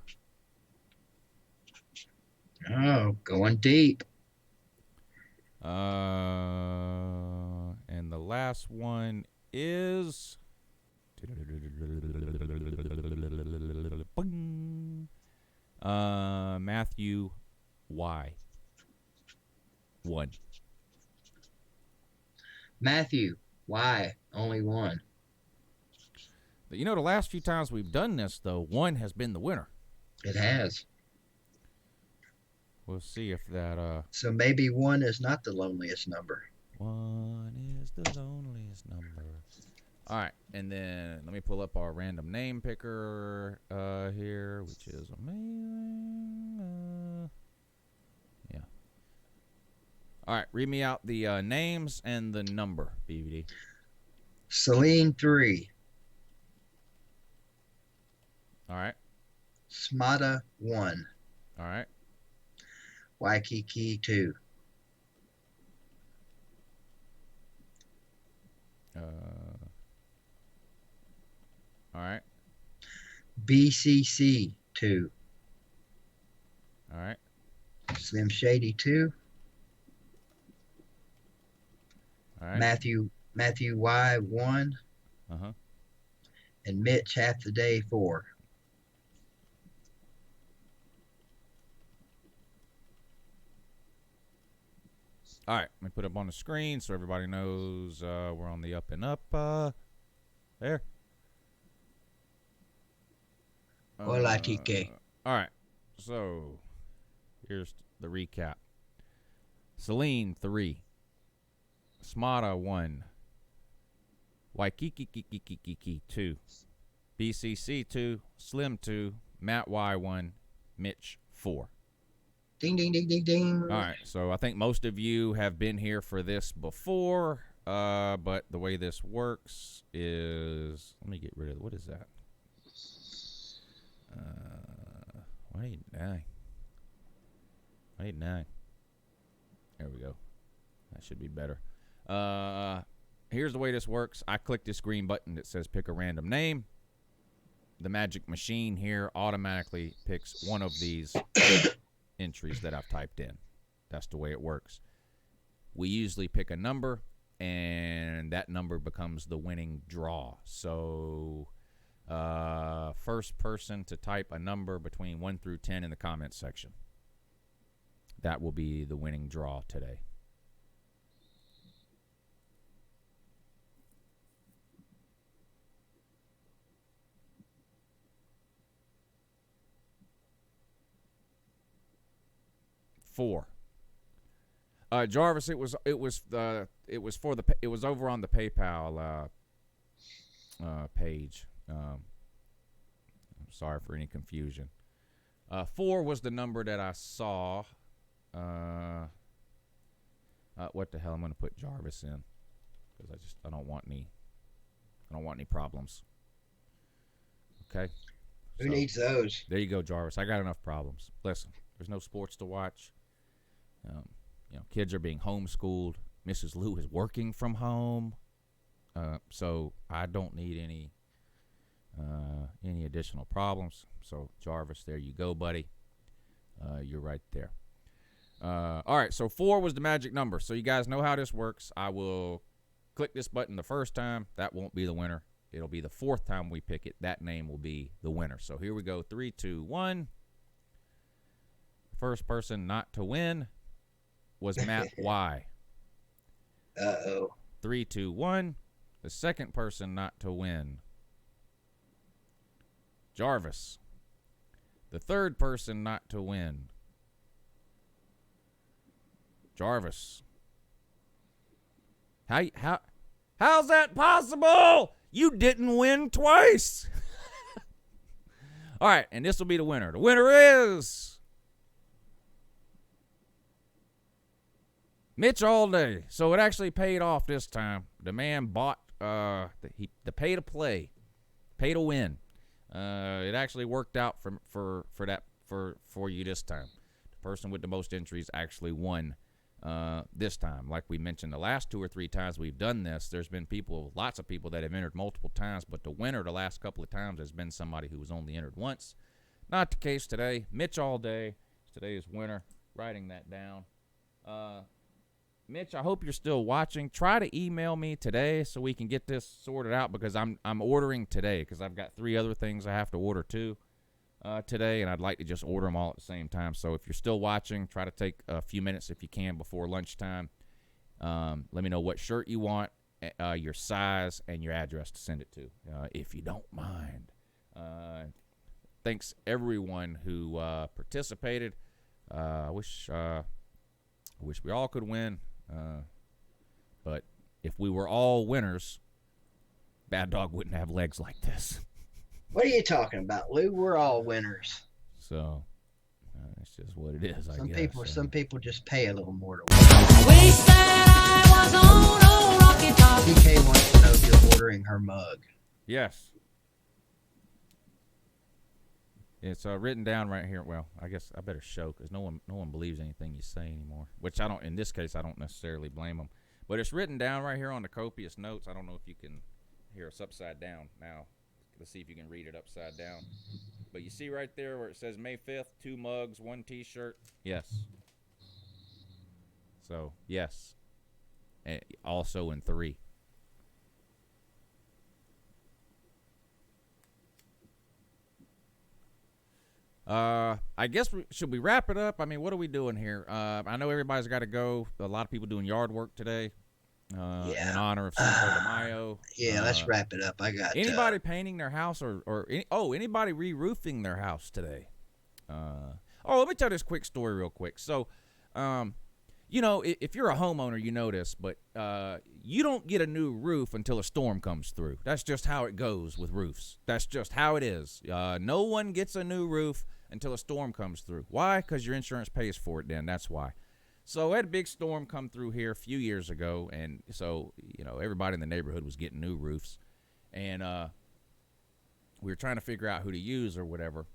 Oh, going deep. And the last one is Matthew Y. 1. Matthew, why? Only 1. You know, the last few times we've done this, though, 1 has been the winner. It has. We'll see if that, So maybe 1 is not the loneliest number. 1 is the loneliest number. All right, and then let me pull up our random name picker here, which is amazing. Yeah. All right, read me out the names and the number, BVD. Celine, 3. All right. Smada 1. All right. Waikiki 2. All right. BCC 2. All right. Slim Shady 2. All right. Matthew Y 1. Uh-huh. And Mitch Half the Day 4. All right, let me put it up on the screen so everybody knows we're on the up and up. There. Hola, TK. All right, so here's the recap. Celine 3, Smada 1, Waikiki 2, BCC 2, Slim 2, Matt Y 1, Mitch 4. Ding, ding, ding, ding, ding. All right, so I think most of you have been here for this before, but the way this works is, let me get rid of, what is that? 189. 189. There we go. That should be better. Here's the way this works. I click this green button that says pick a random name. The magic machine here automatically picks one of these entries that I've typed in. That's the way it works. We usually pick a number, and that number becomes the winning draw. So first person to type a number between 1 through 10 in the comments section. That will be the winning draw today. Four. Jarvis, it was over on the PayPal page. I'm sorry for any confusion. 4 was the number that I saw. What the hell? I'm gonna put Jarvis in because I don't want any problems. Okay. Who needs those? There you go, Jarvis. I got enough problems. Listen, there's no sports to watch. Kids are being homeschooled. Mrs. Lou is working from home, so I don't need any additional problems. So Jarvis, there you go, buddy. You're right there. All right, so 4 was the magic number. So you guys know how this works. I will click this button the first time. That won't be the winner. It'll be the 4th time we pick it. That name will be the winner. So here we go. 3, 2, 1. First person not to win was Matt Y. Uh-oh. 3, 2, 1. The second person not to win, Jarvis. The third person not to win, Jarvis. How's that possible? You didn't win twice. All right, and this will be the winner. The winner is Mitch all day. So it actually paid off this time. The man bought the pay to play, pay to win. It actually worked out for you this time. The person with the most entries actually won this time. Like we mentioned, the last 2 or 3 times we've done this, there's been lots of people that have entered multiple times, but the winner the last couple of times has been somebody who was only entered once. Not the case today. Mitch all day. Today's winner. Writing that down. Mitch, I hope you're still watching. Try to email me today so we can get this sorted out because I'm ordering today because I've got 3 other things I have to order too today, and I'd like to just order them all at the same time. So if you're still watching, try to take a few minutes if you can before lunchtime. Let me know what shirt you want, your size, and your address to send it to, if you don't mind. Thanks everyone who participated. I wish we all could win. But if we were all winners, Bad Dog wouldn't have legs like this. What are you talking about, Lou? We're all winners. So that's just what it is. Some people just pay a little more to win. Wish that I was on old Rocky Top. DK wants to know if you're ordering her mug. Yes. It's written down right here. Well, I guess I better show because no one believes anything you say anymore. Which I don't. In this case, I don't necessarily blame them. But it's written down right here on the copious notes. I don't know if you can hear us upside down now. Let's see if you can read it upside down. But you see right there where it says May 5th, 2 mugs, 1 T-shirt. Yes. So yes. And also in 3. I guess should we wrap it up? I mean, what are we doing here? I know everybody's got to go. A lot of people doing yard work today. In honor of Cinco de Mayo. Yeah, let's wrap it up. I got anybody painting their house anybody re-roofing their house today. Let me tell this quick story real quick. So, if you're a homeowner, you know this, but you don't get a new roof until a storm comes through. That's just how it goes with roofs. That's just how it is. No one gets a new roof until a storm comes through. Why? Because your insurance pays for it then. That's why. So we had a big storm come through here a few years ago, and so, everybody in the neighborhood was getting new roofs. And we were trying to figure out who to use or whatever.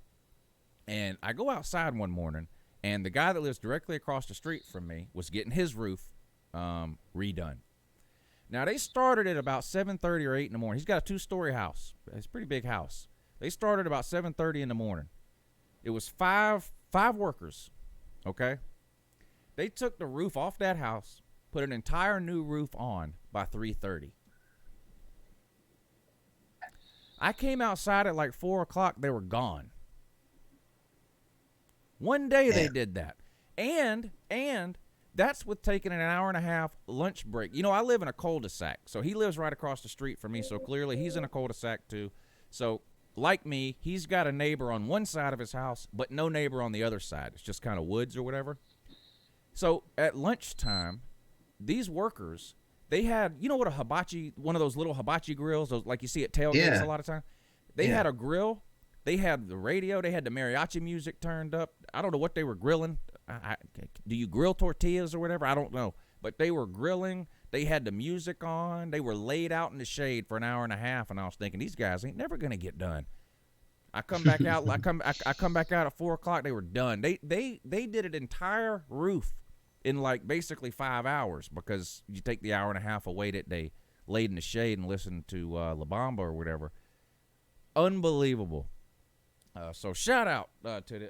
And I go outside one morning, and the guy that lives directly across the street from me was getting his roof redone. Now, they started at about 7:30 or 8 in the morning. He's got a 2-story house. It's a pretty big house. They started about 7:30 in the morning. It was five workers, okay? They took the roof off that house, put an entire new roof on by 3:30. I came outside at like 4 o'clock. They were gone. One day they did that. And that's with taking an hour and a half lunch break. I live in a cul-de-sac, so he lives right across the street from me, so clearly he's in a cul-de-sac too. So, like me, he's got a neighbor on one side of his house, but no neighbor on the other side. It's just kind of woods or whatever. So at lunchtime, these workers, they had, what a hibachi, one of those little hibachi grills, those like you see at tailgates a lot of time. They had a grill. They had the radio. They had the mariachi music turned up. I don't know what they were grilling. Do you grill tortillas or whatever? I don't know. But they were grilling. They had the music on. They were laid out in the shade for an hour and a half, and I was thinking, these guys ain't never going to get done. I come back out. I come back out at 4 o'clock. They were done. They did an entire roof in like basically 5 hours because you take the hour and a half away that they laid in the shade and listened to La Bamba or whatever. Unbelievable. So shout out to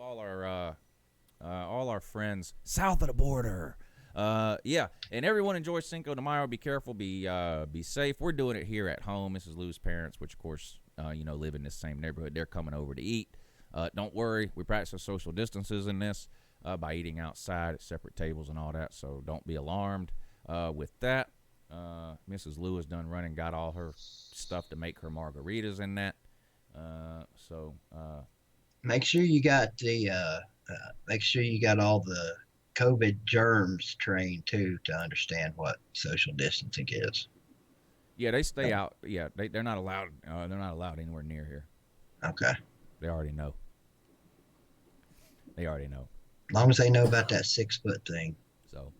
all our friends south of the border. And everyone enjoy Cinco de Mayo. Be careful. Be safe. We're doing it here at home. Mrs. Lou's parents, which of course live in this same neighborhood. They're coming over to eat. Don't worry. We practice social distances in this by eating outside at separate tables and all that. So don't be alarmed with that. Mrs. Lou is done running, got all her stuff to make her margaritas in that. Make sure you got all the COVID germs trained too to understand what social distancing is. Yeah, they stay out. Yeah, they're not allowed. They're not allowed anywhere near here. Okay. They already know. As long as they know about that 6-foot thing. So,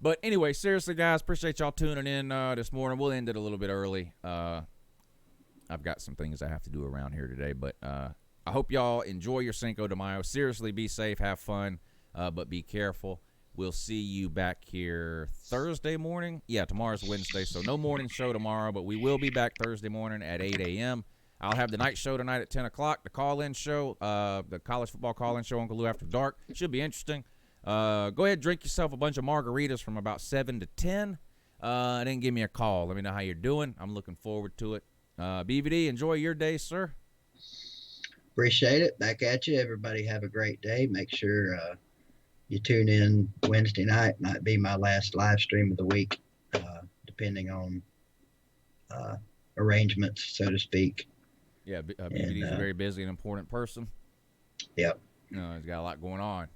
but anyway, seriously, guys, appreciate y'all tuning in this morning. We'll end it a little bit early. I've got some things I have to do around here today, but I hope y'all enjoy your Cinco de Mayo. Seriously, be safe, have fun, but be careful. We'll see you back here Thursday morning. Yeah, tomorrow's Wednesday, so no morning show tomorrow, but we will be back Thursday morning at 8 a.m. I'll have the night show tonight at 10 o'clock, the call-in show, the college football call-in show, Uncle Lou After Dark. Should be interesting. Go ahead, drink yourself a bunch of margaritas from about 7 to 10, and then give me a call. Let me know how you're doing. I'm looking forward to it. BVD, enjoy your day, sir. Appreciate it. Back at you. Everybody have a great day. Make sure you tune in Wednesday night. Might be my last live stream of the week, depending on arrangements, so to speak. Yeah, BVD's a very busy and important person. Yep. He's got a lot going on.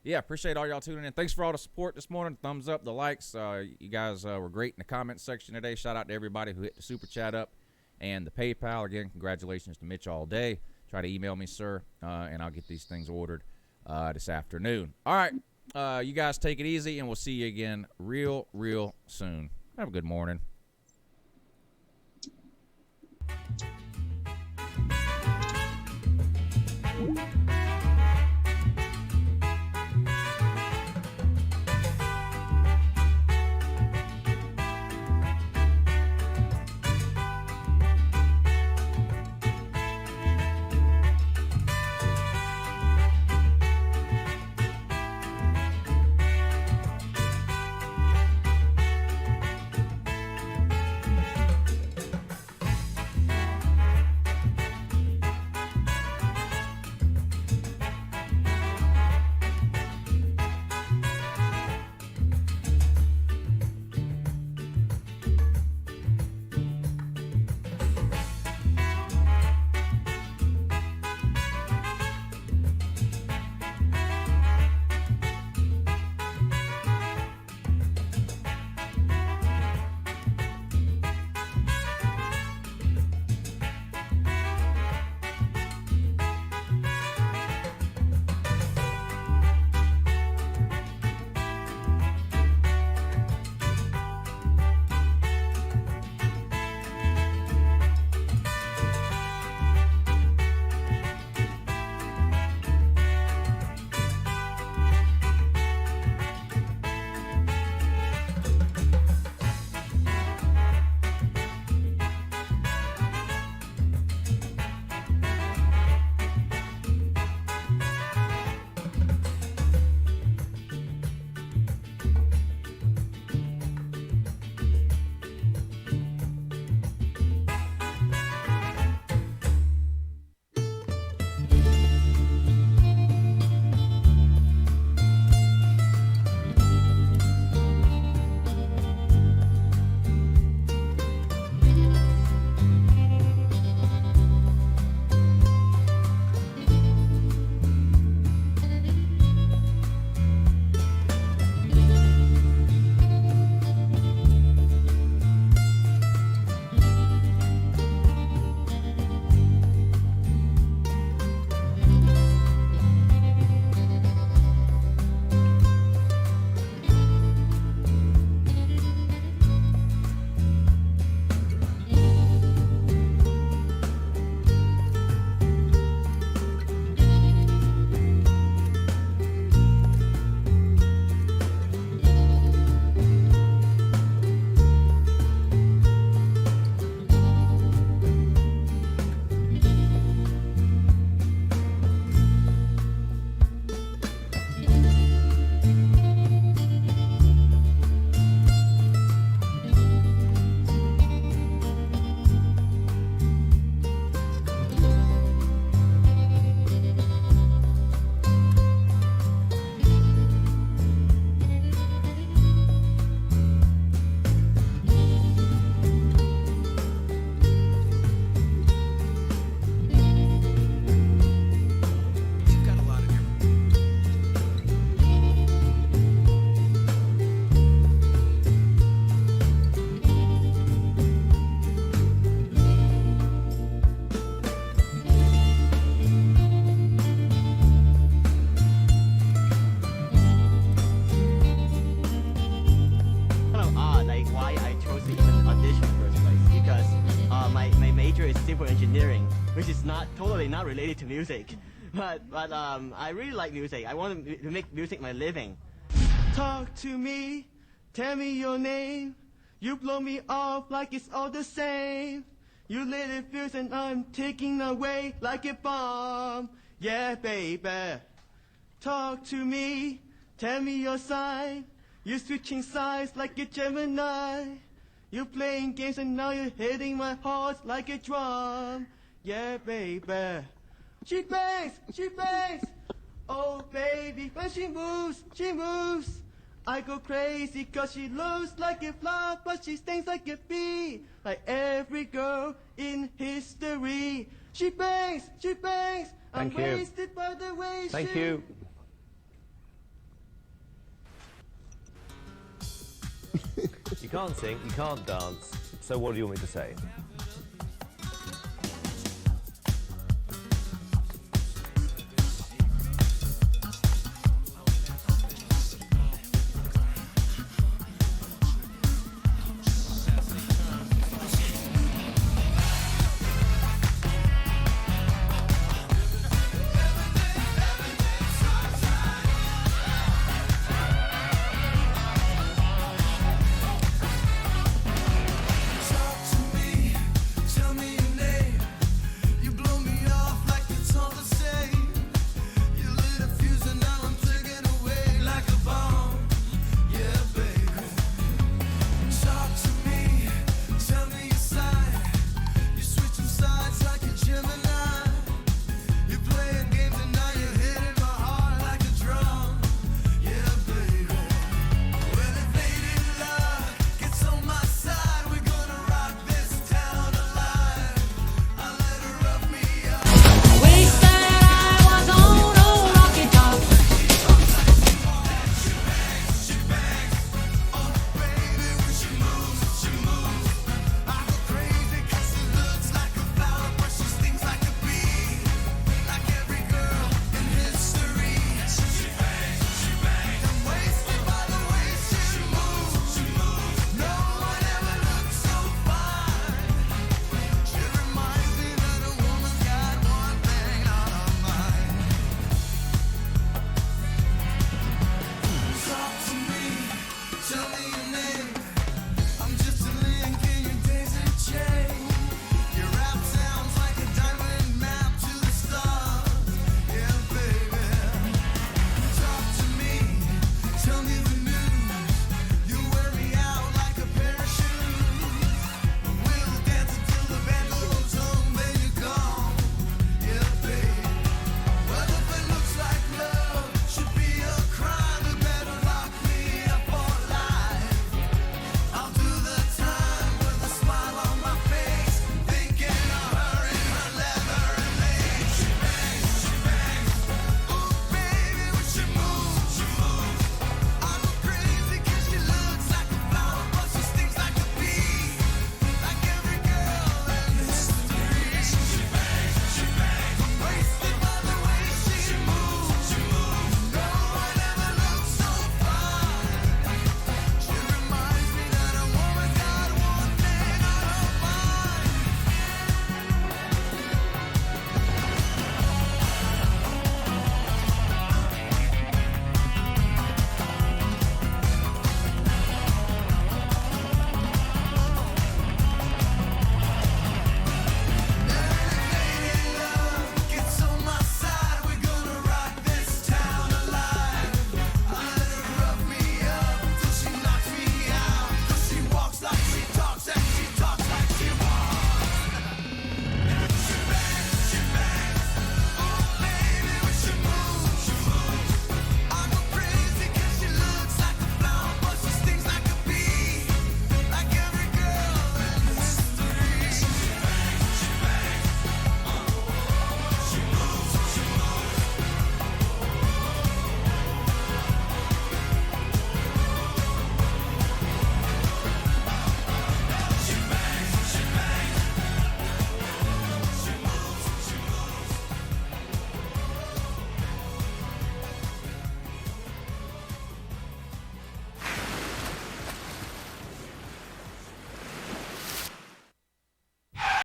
Appreciate all y'all tuning in. Thanks for all the support this morning. Thumbs up, the likes. You guys were great in the comments section today. Shout out to everybody who hit the super chat up and the PayPal. Again, congratulations to Mitch all day. Try to email me, sir, and I'll get these things ordered this afternoon. All right, you guys take it easy, and we'll see you again real soon. Have a good morning. which is totally not related to music. But I really like music. I want to make music my living. Talk to me, tell me your name. You blow me off like it's all the same. You lit it fuse and I'm taking away like a bomb. Yeah, baby. Talk to me, tell me your sign. You're switching sides like a Gemini. You're playing games and now you're hitting my heart like a drum. Yeah, baby. She bangs, she bangs. Oh, baby, when she moves, she moves. I go crazy cause she looks like a flower, but she stings like a bee. Like every girl in history. She bangs, she bangs. I'm wasted by the way she... Thank you. You can't sing, you can't dance, so what do you want me to say?